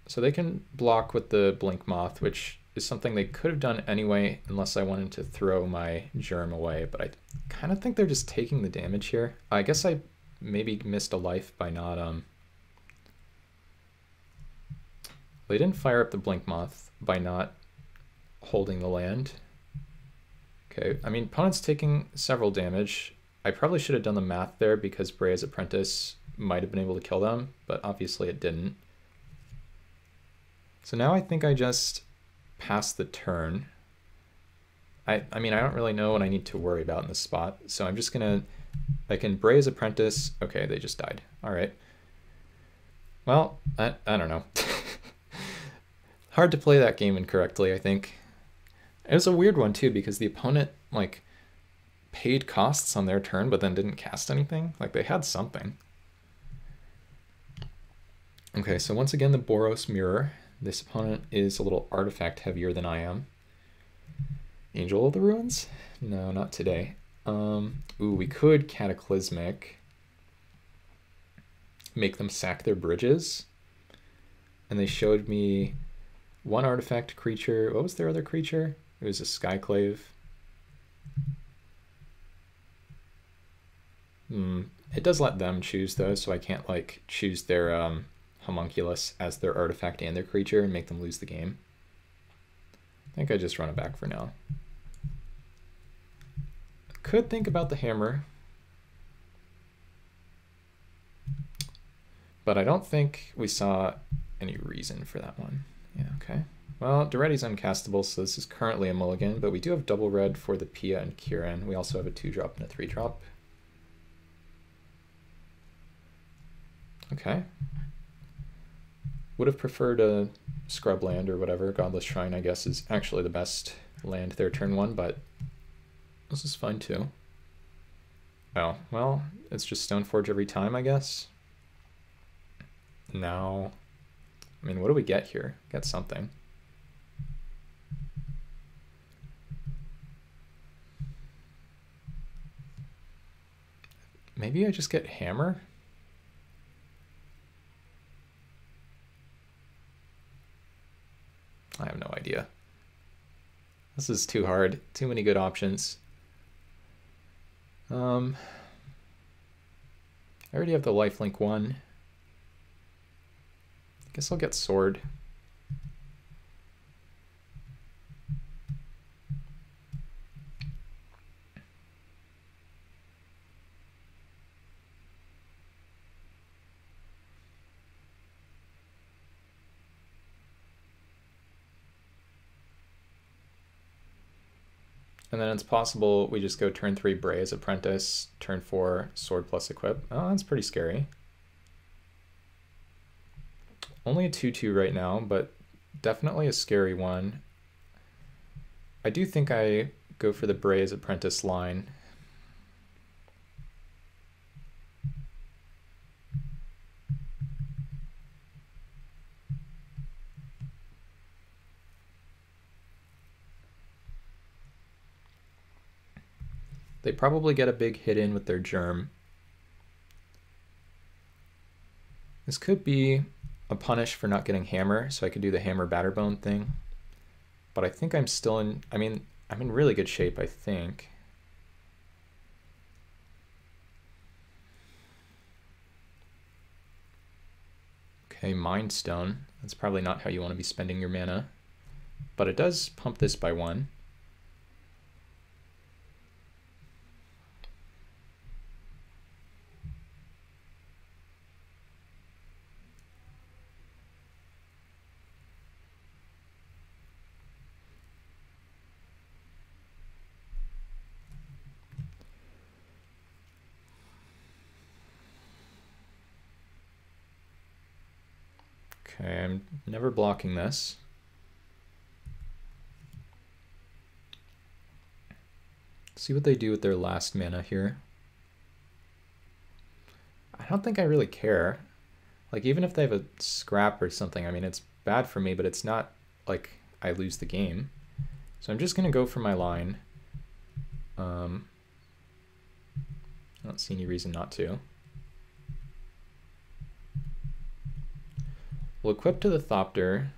So they can block with the Blink Moth, which is something they could have done anyway, unless I wanted to throw my Germ away, but I kind of think they're just taking the damage here. I guess I maybe missed a life by not, they didn't fire up the Blink Moth by not holding the land. Okay, I mean, opponent's taking several damage. I probably should have done the math there because Braze Apprentice might have been able to kill them, but obviously it didn't. So now I think I just pass the turn. I mean, I don't really know what I need to worry about in this spot, so I'm just gonna, I can Braze Apprentice. Okay, they just died. All right. Well, I don't know. Hard to play that game incorrectly, I think. It was a weird one too, because the opponent like paid costs on their turn, but then didn't cast anything. Like they had something. Okay, so once again, the Boros mirror. This opponent is a little artifact heavier than I am. Angel of the Ruins? No, not today. Ooh, we could Cataclysmic. Make them sack their bridges. And they showed me one artifact creature. What was their other creature? It was a Skyclave. It does let them choose though, so I can't like choose their homunculus as their artifact and their creature and make them lose the game. I think I just run it back for now. Could think about the hammer, but I don't think we saw any reason for that one. Yeah, okay. Well, Duretti's uncastable, so this is currently a mulligan, but we do have double red for the Pia and Kieran. We also have a 2-drop and a 3-drop. Okay. Would have preferred a scrub land or whatever. Godless Shrine, I guess, is actually the best land there turn 1, but this is fine too. Oh, well, it's just Stoneforge every time, I guess. Now, I mean, what do we get here? Get something. Maybe I just get hammer? I have no idea. This is too hard. Too many good options. I already have the lifelink 1. Guess I'll get sword. And then it's possible we just go turn 3 Bray's Apprentice, turn 4 Sword plus Equip. Oh, that's pretty scary. Only a 2/2 right now, but definitely a scary one. I do think I go for the Bray's Apprentice line. They probably get a big hit in with their Germ. This could be a punish for not getting hammer, so I could do the hammer batterbone thing. But I think I'm still in, I mean, I'm in really good shape, I think. Okay, Mind Stone. That's probably not how you want to be spending your mana. But it does pump this by 1. Okay, I'm never blocking this. See what they do with their last mana here. I don't think I really care. Like, even if they have a scrap or something, I mean, it's bad for me, but it's not like I lose the game. So I'm just going to go for my line. I don't see any reason not to. We'll equip to the Thopter.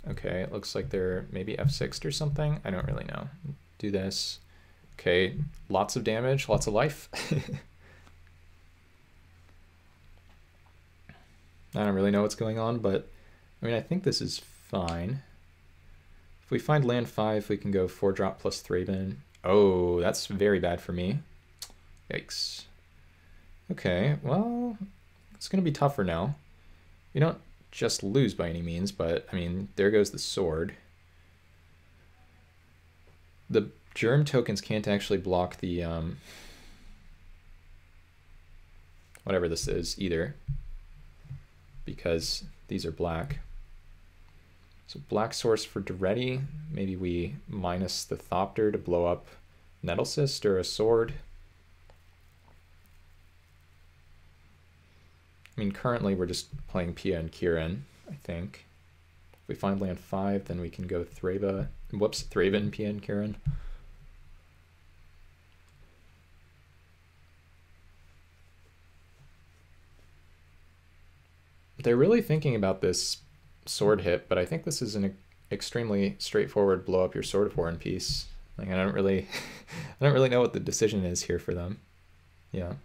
Okay, it looks like they're maybe F6'd or something. I don't really know. Do this. Okay, lots of damage, lots of life. I don't really know what's going on, but I mean, I think this is fine. If we find land 5, we can go 4-drop plus Thraben. Oh, that's very bad for me. Yikes. Okay, well, it's going to be tougher now. You don't just lose by any means, but I mean, there goes the sword. The germ tokens can't actually block the whatever this is either, because these are black. So black source for Duretti. Maybe we minus the Thopter to blow up Nettlecyst or a sword. I mean, currently we're just playing Pia and Kieran, I think. If we find land 5, then we can go Threba. Whoops, Thraben, Pia and Kieran. They're really thinking about this sword hit, but I think this is an extremely straightforward blow up your Sword of War in piece. Like, I don't really know what the decision is here for them. Yeah.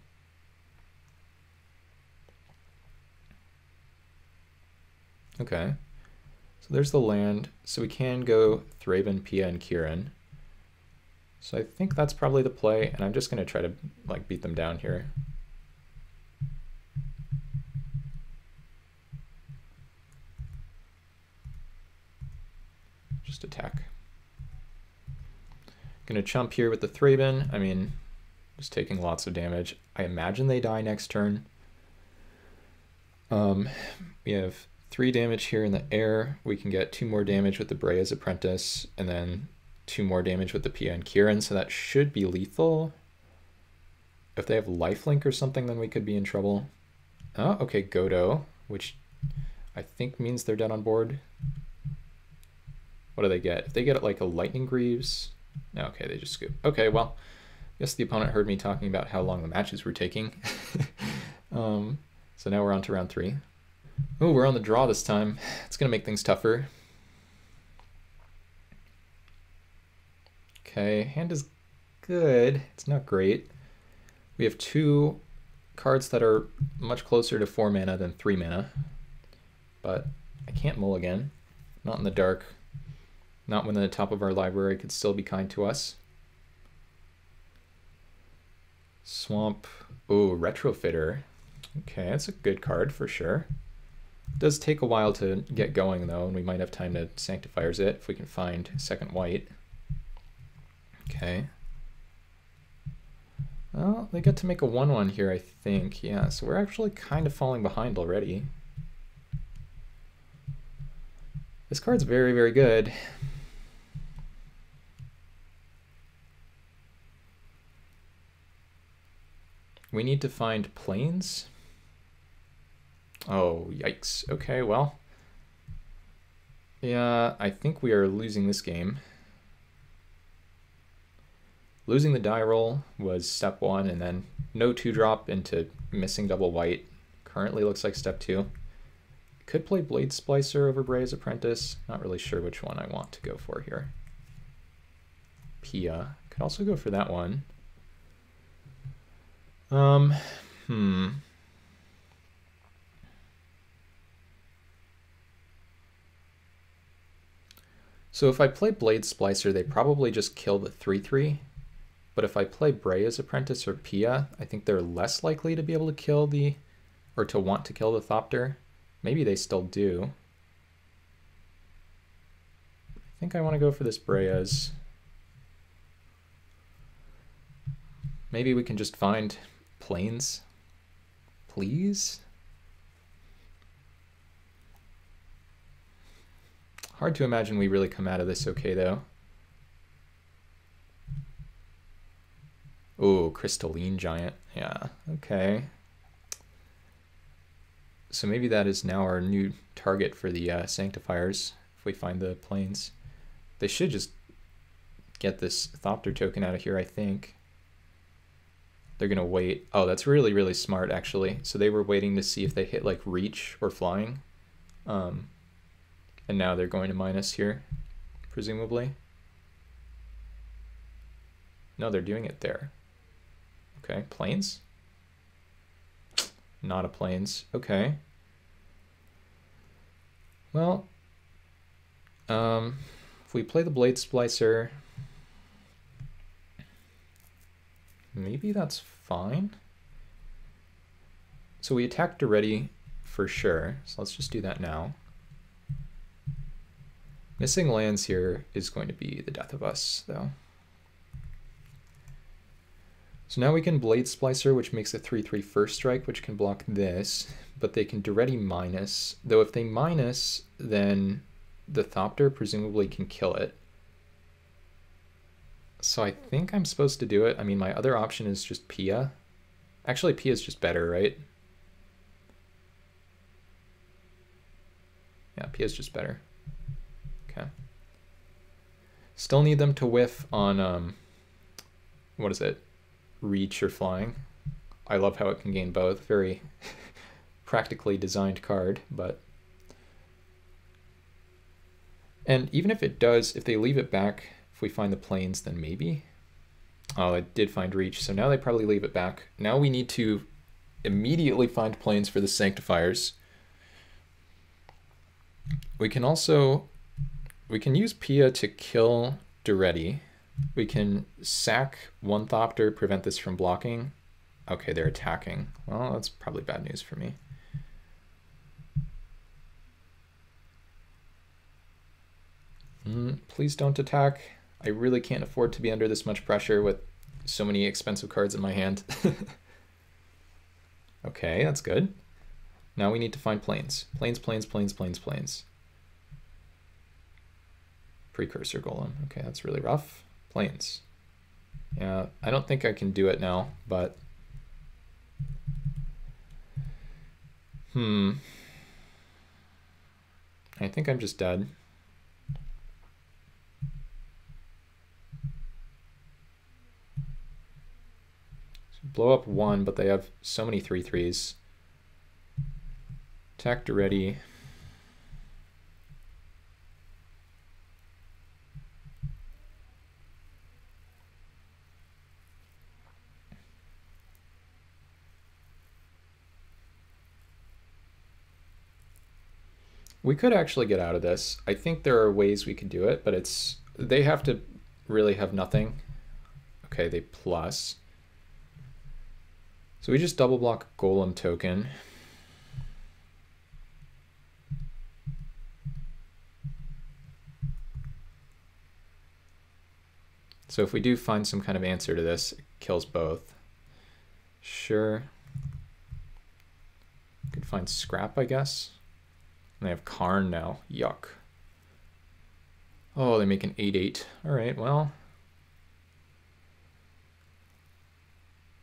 Okay. So there's the land. So we can go Thraben, Pia, and Kieran. So I think that's probably the play, and I'm just going to try to like beat them down here. Just attack. Gonna chump here with the Thraben. I mean, just taking lots of damage. I imagine they die next turn. We have 3 damage here in the air. We can get 2 more damage with the Brea's Apprentice, and then 2 more damage with the Pia and Kieran, so that should be lethal. If they have lifelink or something, then we could be in trouble. Oh, okay, Godo, which I think means they're dead on board. What do they get? If they get like a Lightning Greaves, okay, they just scoop. Okay, well, I guess the opponent heard me talking about how long the matches were taking. So now we're on to round 3. Oh, we're on the draw this time. It's gonna make things tougher. Okay, hand is good. It's not great. We have 2 cards that are much closer to 4 mana than 3 mana. But I can't mulligan. Not in the dark. Not when the top of our library could still be kind to us. Swamp. Oh, Retrofitter. Okay, that's a good card for sure. It does take a while to get going though, and we might have time to Sanctifiers it if we can find second white. Okay. Well, they get to make a 1/1 here, I think. Yeah, so we're actually kind of falling behind already. This card's very, very good. We need to find planes. Oh, yikes. Okay, well. Yeah, I think we are losing this game. Losing the die roll was step 1, and then no 2-drop into missing double white. Currently looks like step 2. Could play Blade Splicer over Brea's Apprentice. Not really sure which one I want to go for here. Pia. Could also go for that one. So if I play Blade Splicer, they probably just kill the 3/3. But if I play Brea's Apprentice or Pia, I think they're less likely to be able to kill the, or to want to kill the Thopter. Maybe they still do. I think I want to go for this Brea's. Maybe we can just find planes, please? Hard to imagine we really come out of this okay, though. Oh, Crystalline Giant. Yeah, okay. So maybe that is now our new target for the Sanctifiers, if we find the planes. They should just get this Thopter token out of here, I think. They're going to wait. Oh, that's really, really smart, actually. So they were waiting to see if they hit, like, Reach or Flying. And now they're going to minus here, presumably. No, they're doing it there. Okay, planes? Not a planes. Okay. Well, if we play the Blade Splicer, maybe that's fine. So we attacked already for sure, so let's just do that now. Missing lands here is going to be the death of us, though. So now we can Blade Splicer, which makes a 3/3 first strike, which can block this, but they can Duretti minus, though if they minus, then the Thopter presumably can kill it. So I think I'm supposed to do it. I mean, my other option is just Pia. Actually, Pia is just better, right? Yeah, P is just better. Okay. Still need them to whiff on, what is it? Reach or flying. I love how it can gain both. Very practically designed card, but... And even if it does, if they leave it back, if we find the planes, then maybe. Oh, I did find reach, so now they probably leave it back. Now we need to immediately find planes for the Sanctifiers. We can also, we can use Pia to kill Duretti. We can sack one Thopter, prevent this from blocking. Okay, they're attacking. Well, that's probably bad news for me. Please don't attack. I really can't afford to be under this much pressure with so many expensive cards in my hand. Okay, that's good. Now we need to find planes. Planes, planes, planes, planes, planes. Precursor Golem. Okay, that's really rough. Planes. Yeah, I don't think I can do it now, but... I think I'm just dead. Blow up one, but they have so many 3/3s. Attack Duretti. We could actually get out of this. I think there are ways we could do it, but they have to really have nothing. Okay, they plus. So we just double block Golem token. So if we do find some kind of answer to this, it kills both. Sure. Could find Scrap, I guess. And they have Karn now. Yuck. Oh, they make an 8/8. All right, well.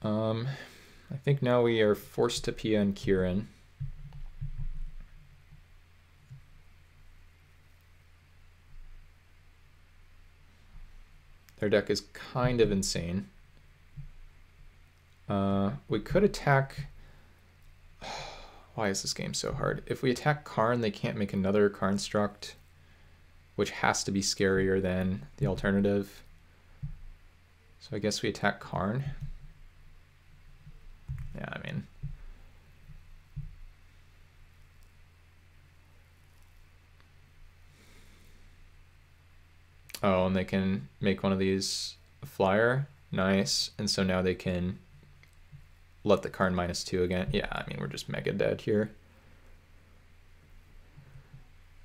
I think now we are forced to Pia and Kieran. Their deck is kind of insane. We could attack... Why is this game so hard? If we attack Karn, they can't make another Karnstruct, which has to be scarier than the alternative. So I guess we attack Karn. Yeah, I mean... Oh, and they can make one of these a flyer. Nice. And so now they can let the Karn -2 again. Yeah, I mean, we're just mega dead here.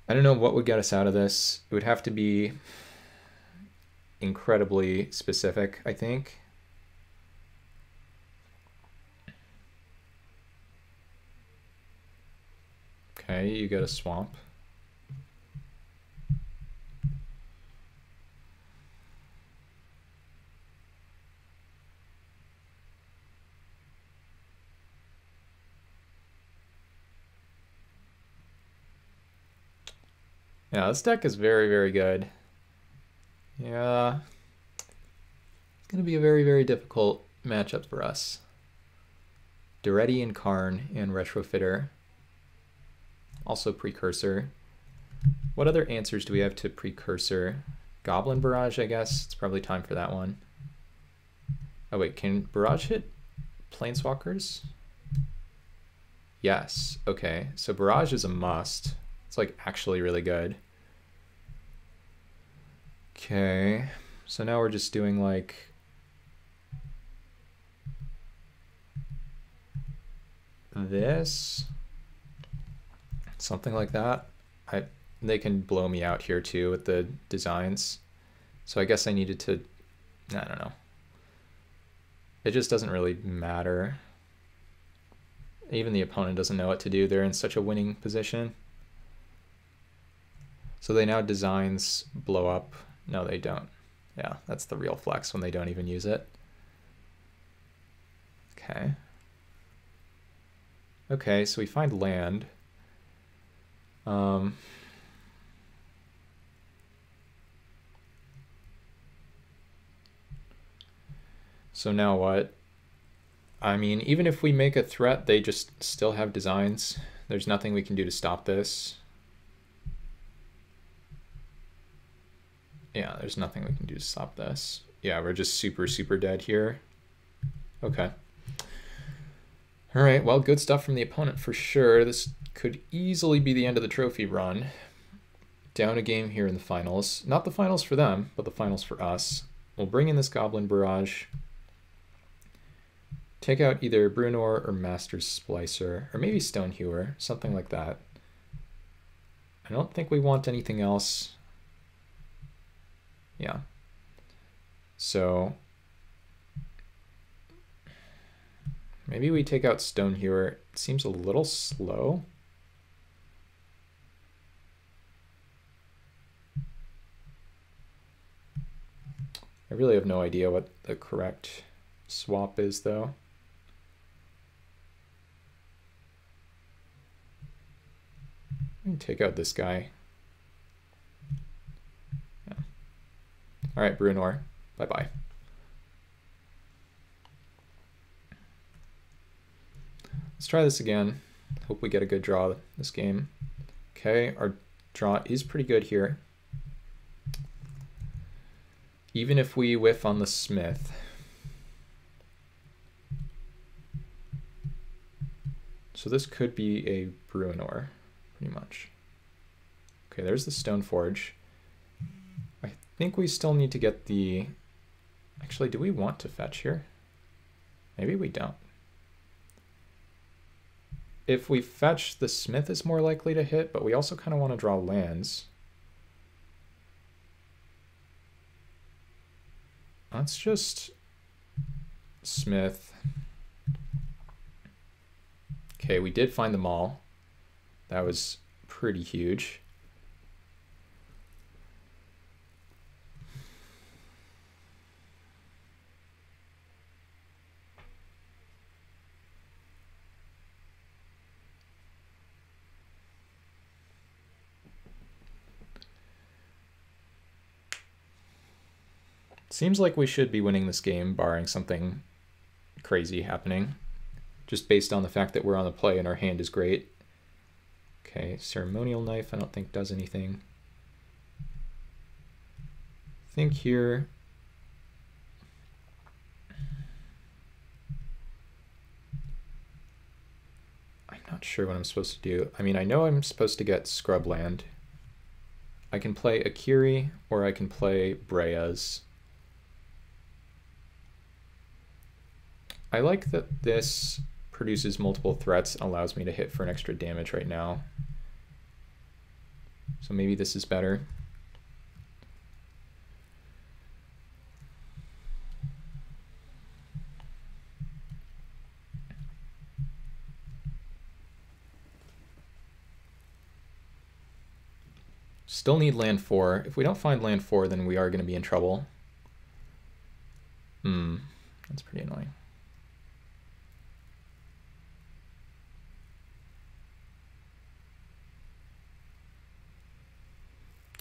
I don't know what would get us out of this. It would have to be incredibly specific, I think. Okay, you got a swamp. Yeah, this deck is very, very good. Yeah. It's going to be a very, very difficult matchup for us. Duretti and Karn and Retrofitter. Also Precursor. What other answers do we have to Precursor? Goblin Barrage, I guess. It's probably time for that one. Oh wait, can Barrage hit Planeswalkers? Yes. Okay, so Barrage is a must. It's like actually really good. Okay, so now we're just doing like this, something like that. They can blow me out here too with the designs. So I guess I needed to, I don't know. It just doesn't really matter. Even the opponent doesn't know what to do. They're in such a winning position. So they now designs blow up. No, they don't. Yeah, that's the real flex when they don't even use it. Okay. Okay, so we find land. So now what? I mean, even if we make a threat, they just still have designs. There's nothing we can do to stop this. Yeah, there's nothing we can do to stop this. Yeah, we're just super, super dead here. Okay. All right, well, good stuff from the opponent for sure. This could easily be the end of the trophy run. Down a game here in the finals. Not the finals for them, but the finals for us. We'll bring in this Goblin Barrage. Take out either Brunor or Master's Splicer, or maybe Stonehewer, something like that. I don't think we want anything else. Yeah. So maybe we take out Stonehewer. It seems a little slow. I really have no idea what the correct swap is, though. Let me take out this guy. Yeah. All right, Brunor, bye-bye. Let's try this again. Hope we get a good draw this game. Okay, our draw is pretty good here. Even if we whiff on the Smith. So this could be a Bruenor, pretty much. Okay, there's the Stoneforge. I think we still need to get the... Actually, do we want to fetch here? Maybe we don't. If we fetch, the Smith is more likely to hit, but we also kind of want to draw lands. Let's just Smith. Okay, we did find the mall. That was pretty huge. Seems like we should be winning this game, barring something crazy happening. Just based on the fact that we're on the play and our hand is great. Okay, Ceremonial Knife I don't think does anything. I think here... I'm not sure what I'm supposed to do. I mean, I know I'm supposed to get Scrubland. I can play Akiri or I can play Breas. I like that this produces multiple threats and allows me to hit for an extra damage right now. So maybe this is better. Still need land 4. If we don't find land 4, then we are going to be in trouble. That's pretty annoying.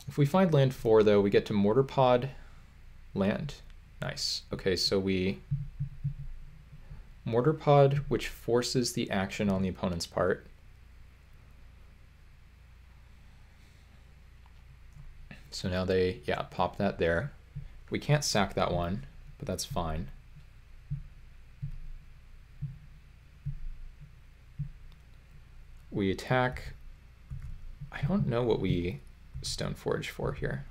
If we find land 4, though, we get to Mortar Pod land. Nice. Okay, so we Mortar Pod, which forces the action on the opponent's part. So now they, yeah, pop that there. We can't sack that one, but that's fine. We attack. I don't know what we Stoneforge for here.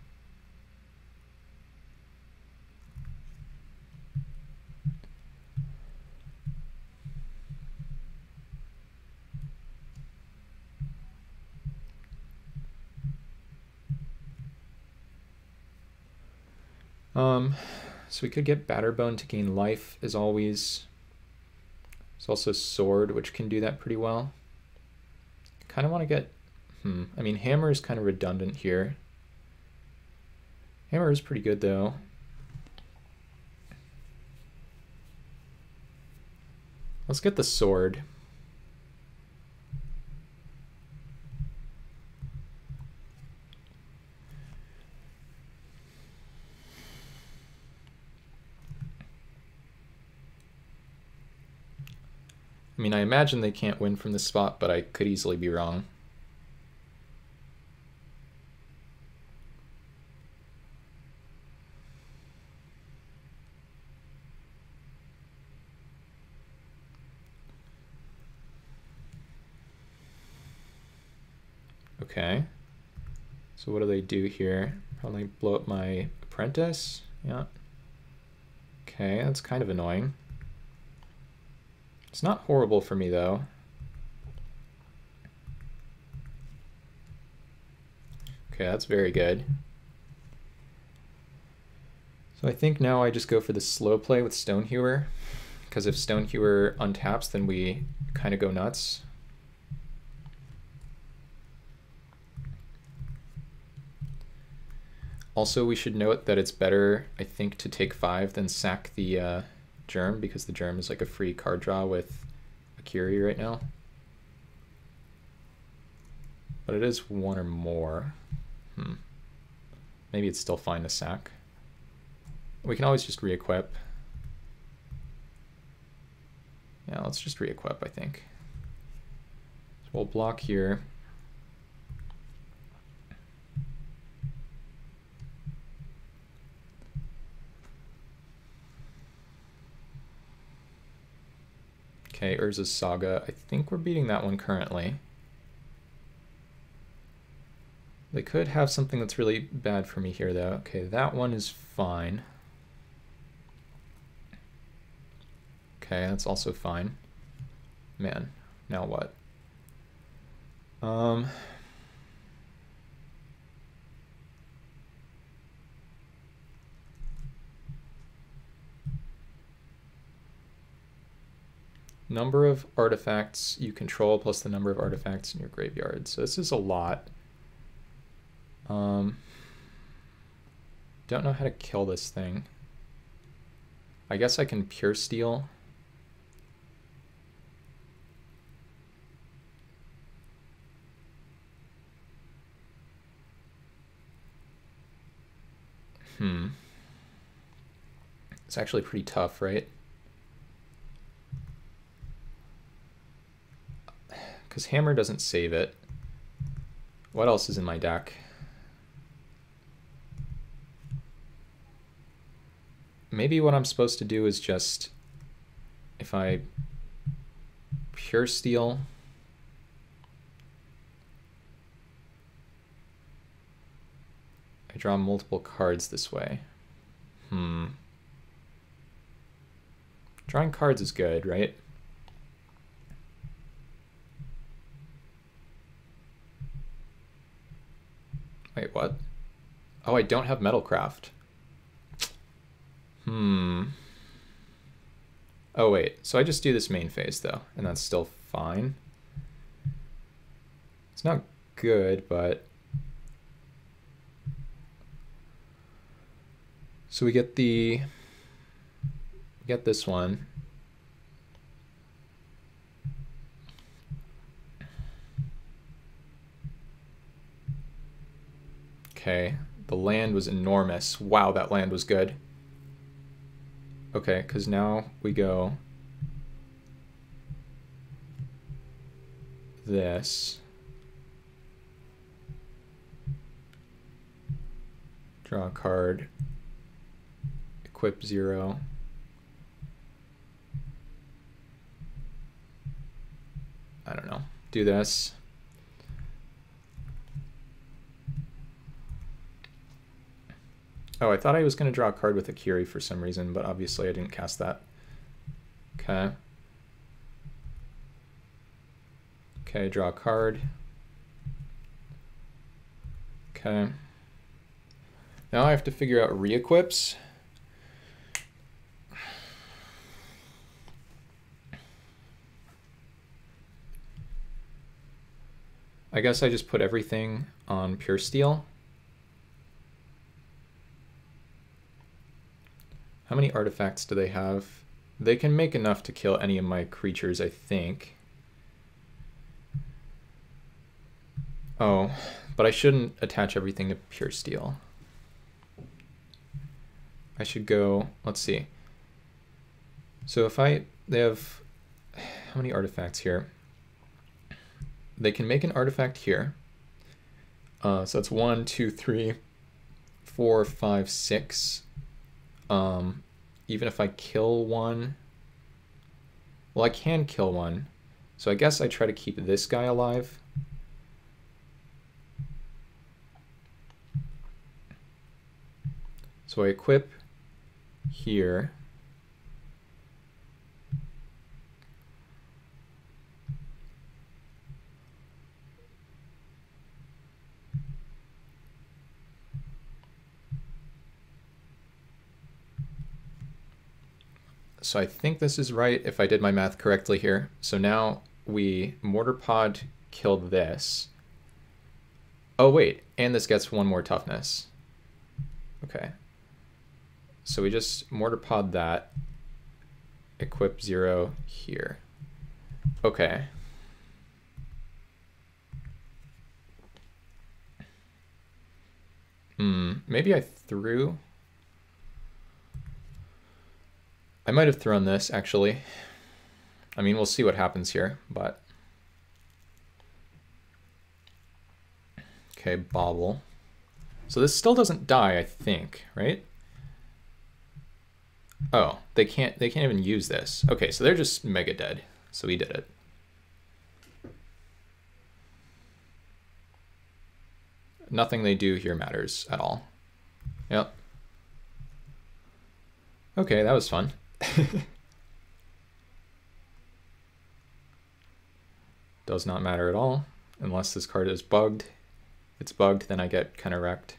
So we could get Batterbone to gain life as always. There's also Sword, which can do that pretty well. Kind of want to get, I mean, Hammer is kind of redundant here. Hammer is pretty good though. Let's get the Sword. I mean, I imagine they can't win from this spot, but I could easily be wrong. Okay. So what do they do here? Probably blow up my apprentice. Yeah. Okay, that's kind of annoying. It's not horrible for me, though. Okay, that's very good. So I think now I just go for the slow play with Stonehewer, because if Stonehewer untaps, then we kind of go nuts. Also, we should note that it's better, I think, to take 5 than sack the Germ, because the Germ is like a free card draw with a Curie right now. But it is 1 or more. Maybe it's still fine to sack. We can always just re-equip. Yeah, let's just re-equip, I think. So we'll block here. Okay, Urza's Saga. I think we're beating that one currently. They could have something that's really bad for me here, though. Okay, that one is fine. Okay, that's also fine. Man, now what? Number of artifacts you control plus the number of artifacts in your graveyard. So this is a lot. Don't know how to kill this thing. I guess I can pure steal. It's actually pretty tough, right? Because Hammer doesn't save it. What else is in my deck? Maybe what I'm supposed to do is just, if I pure steal, I draw multiple cards this way. Drawing cards is good, right? Wait, what? Oh, I don't have Metalcraft. Oh, wait. So I just do this main phase, though, and that's still fine. It's not good, but... So we get the... We get this one. Okay, the land was enormous. Wow, that land was good. Okay, because now we go this. Draw a card. Equip 0. I don't know. Do this. Oh, I thought I was going to draw a card with a Curie for some reason, but obviously I didn't cast that. Okay. Okay, draw a card. Okay. Now I have to figure out re-equips. I guess I just put everything on pure steel. How many artifacts do they have? They can make enough to kill any of my creatures, I think. Oh, but I shouldn't attach everything to pure steel. I should go, let's see. So if they have, how many artifacts here? They can make an artifact here. So that's 1, 2, 3, 4, 5, 6. Even if I kill one, well, I can kill one. So I guess I try to keep this guy alive. So I equip here. So I think this is right if I did my math correctly here. So now we mortar pod killed this. Oh wait, and this gets one more toughness. Okay. So we just mortar pod that, equip 0 here. Okay. Maybe I might have thrown this, actually. I mean, we'll see what happens here, but... Okay, bobble. So this still doesn't die, I think, right? Oh, they can't even use this. Okay, so they're just mega dead. So we did it. Nothing they do here matters at all. Yep. Okay, that was fun. Does not matter at all, unless this card is bugged. If it's bugged, then I get kind of wrecked.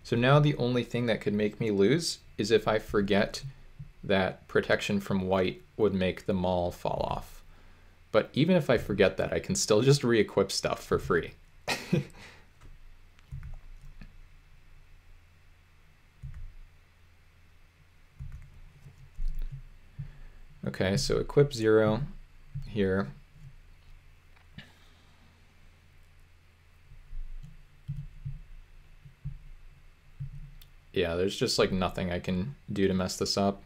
So now the only thing that could make me lose is if I forget that protection from white would make the maul fall off. But even if I forget that, I can still just re-equip stuff for free. Okay, so equip 0 here. Yeah, there's just like nothing I can do to mess this up.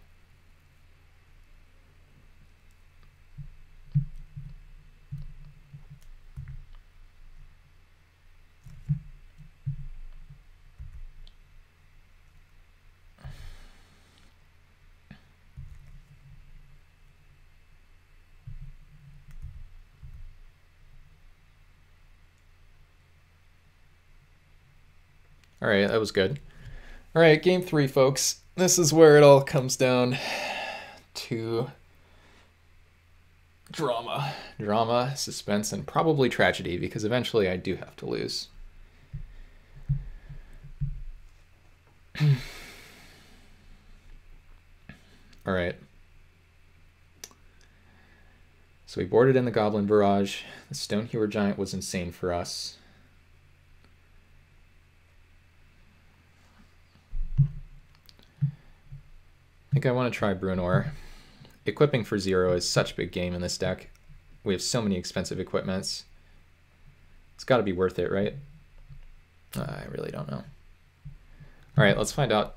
All right, that was good. All right, game 3, folks. This is where it all comes down to drama. Drama, suspense, and probably tragedy, because eventually I do have to lose. All right. So we boarded in the Goblin Barrage. The Stonehewer Giant was insane for us. I think I want to try Brunor. Equipping for 0 is such a big game in this deck. We have so many expensive equipments. It's got to be worth it, right? I really don't know. All right, let's find out.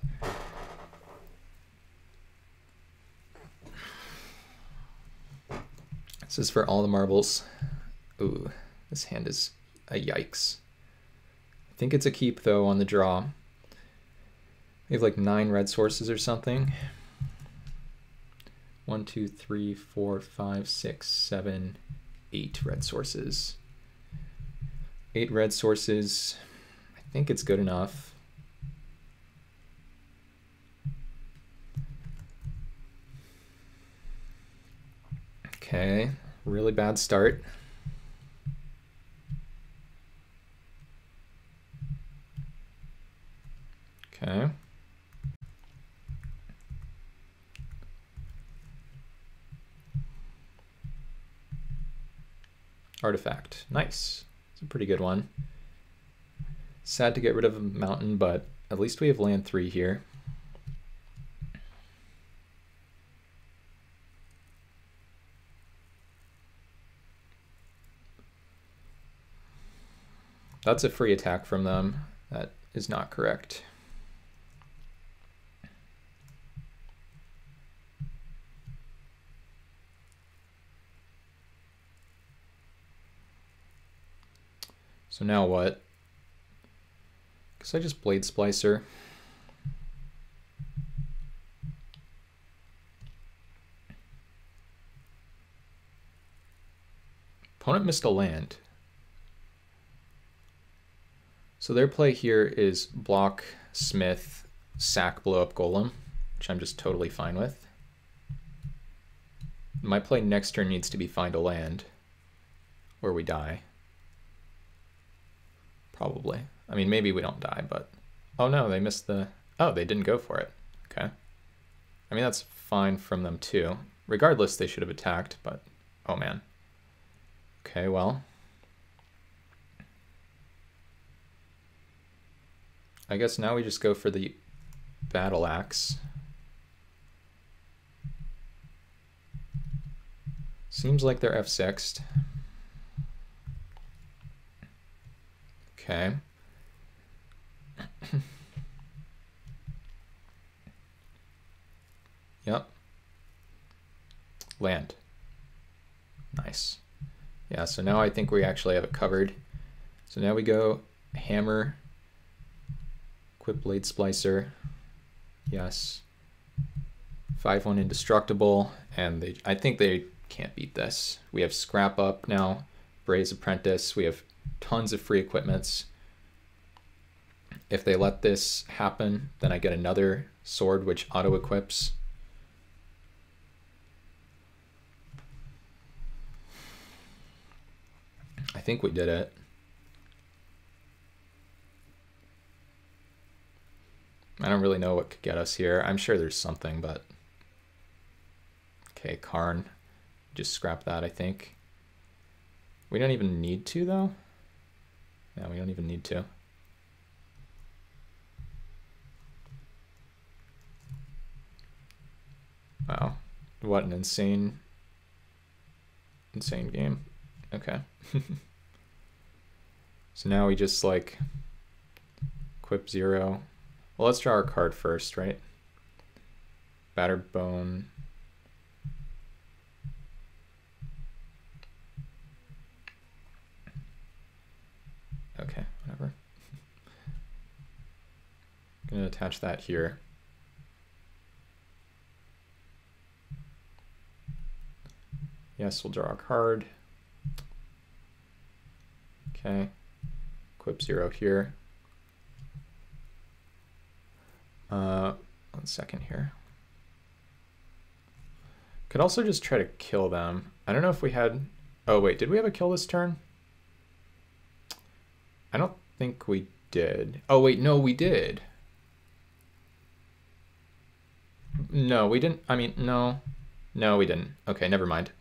This is for all the marbles. Ooh, this hand is a yikes. I think it's a keep, though, on the draw. We have like 9 red sources or something. 1, 2, 3, 4, 5, 6, 7, 8 red sources. 8 red sources. I think it's good enough. Okay, really bad start. Okay. Artifact. Nice. It's a pretty good one. Sad to get rid of a mountain, but at least we have land 3 here. That's a free attack from them. That is not correct. So now what? Guess I just Blade Splicer. Opponent missed a land. So their play here is block Smith, sack, blow up Golem, which I'm just totally fine with. My play next turn needs to be find a land, or we die. Probably. I mean, maybe we don't die, but... Oh no, they missed the... Oh, they didn't go for it. Okay. I mean, that's fine from them too. Regardless, they should have attacked, but... Oh man. Okay, well... I guess now we just go for the Battle Axe. Seems like they're F6'd. Okay. Yep. Land. Nice. Yeah, so now I think we actually have it covered. So now we go hammer, equip Blade Splicer. Yes. 5/1 indestructible, and I think they can't beat this. We have Scrap Up now, Bray's Apprentice. We have tons of free equipments. If they let this happen, then I get another sword which auto-equips. I think we did it. I don't really know what could get us here. I'm sure there's something, but... Okay, Karn. Just scrap that, I think. We don't even need to, though. Yeah, we don't even need to. Wow. What an insane game. Okay. So now we just, like, equip 0. Well, let's draw our card first, right? Battered Bone. Okay, whatever. I'm gonna attach that here. Yes, we'll draw a card. Okay, equip 0 here. 1 second here. Could also just try to kill them. I don't know if we had... Oh wait, did we have a kill this turn? I don't think we did. Oh wait, no, we did. No, we didn't. I mean, no. No, we didn't. Okay, never mind.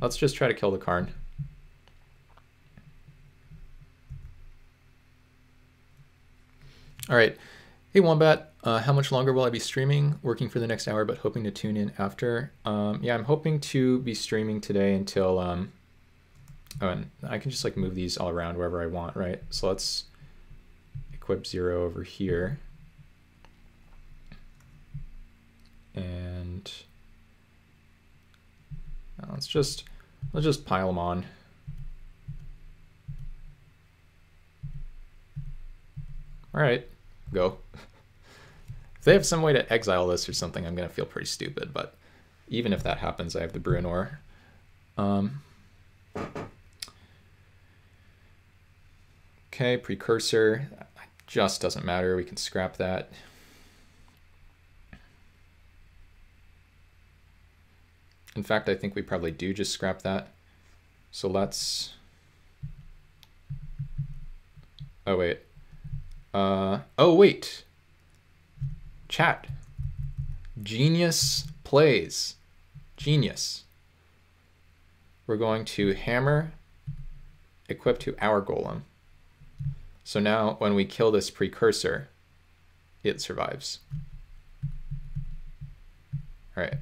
Let's just try to kill the Karn. All right. Hey, Wombat. How much longer will I be streaming? Working for the next hour, but hoping to tune in after. Yeah, I'm hoping to be streaming today until... Oh, and I can just like move these all around wherever I want, right? So let's equip 0 over here. And let's just pile them on. All right, go. If they have some way to exile this or something, I'm gonna feel pretty stupid, but even if that happens, I have the Bruenor. Okay, Precursor, just doesn't matter, we can scrap that. In fact, I think we probably do just scrap that. So let's... Oh, wait. Oh, wait. Chat. Genius plays. Genius. We're going to hammer, equip to our golem. So now when we kill this precursor, it survives. All right.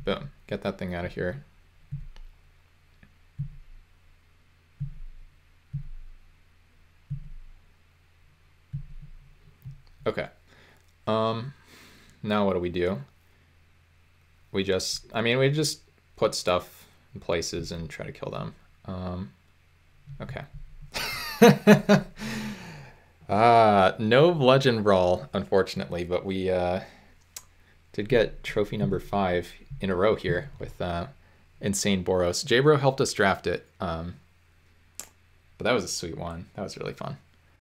Boom. Get that thing out of here. Okay. Now what do we do? We just, I mean, we just put stuff in places and try to kill them. Okay. No Legend Brawl, unfortunately, but we did get trophy number 5 in a row here with Insane Boros. J-Bro helped us draft it, but that was a sweet one. That was really fun.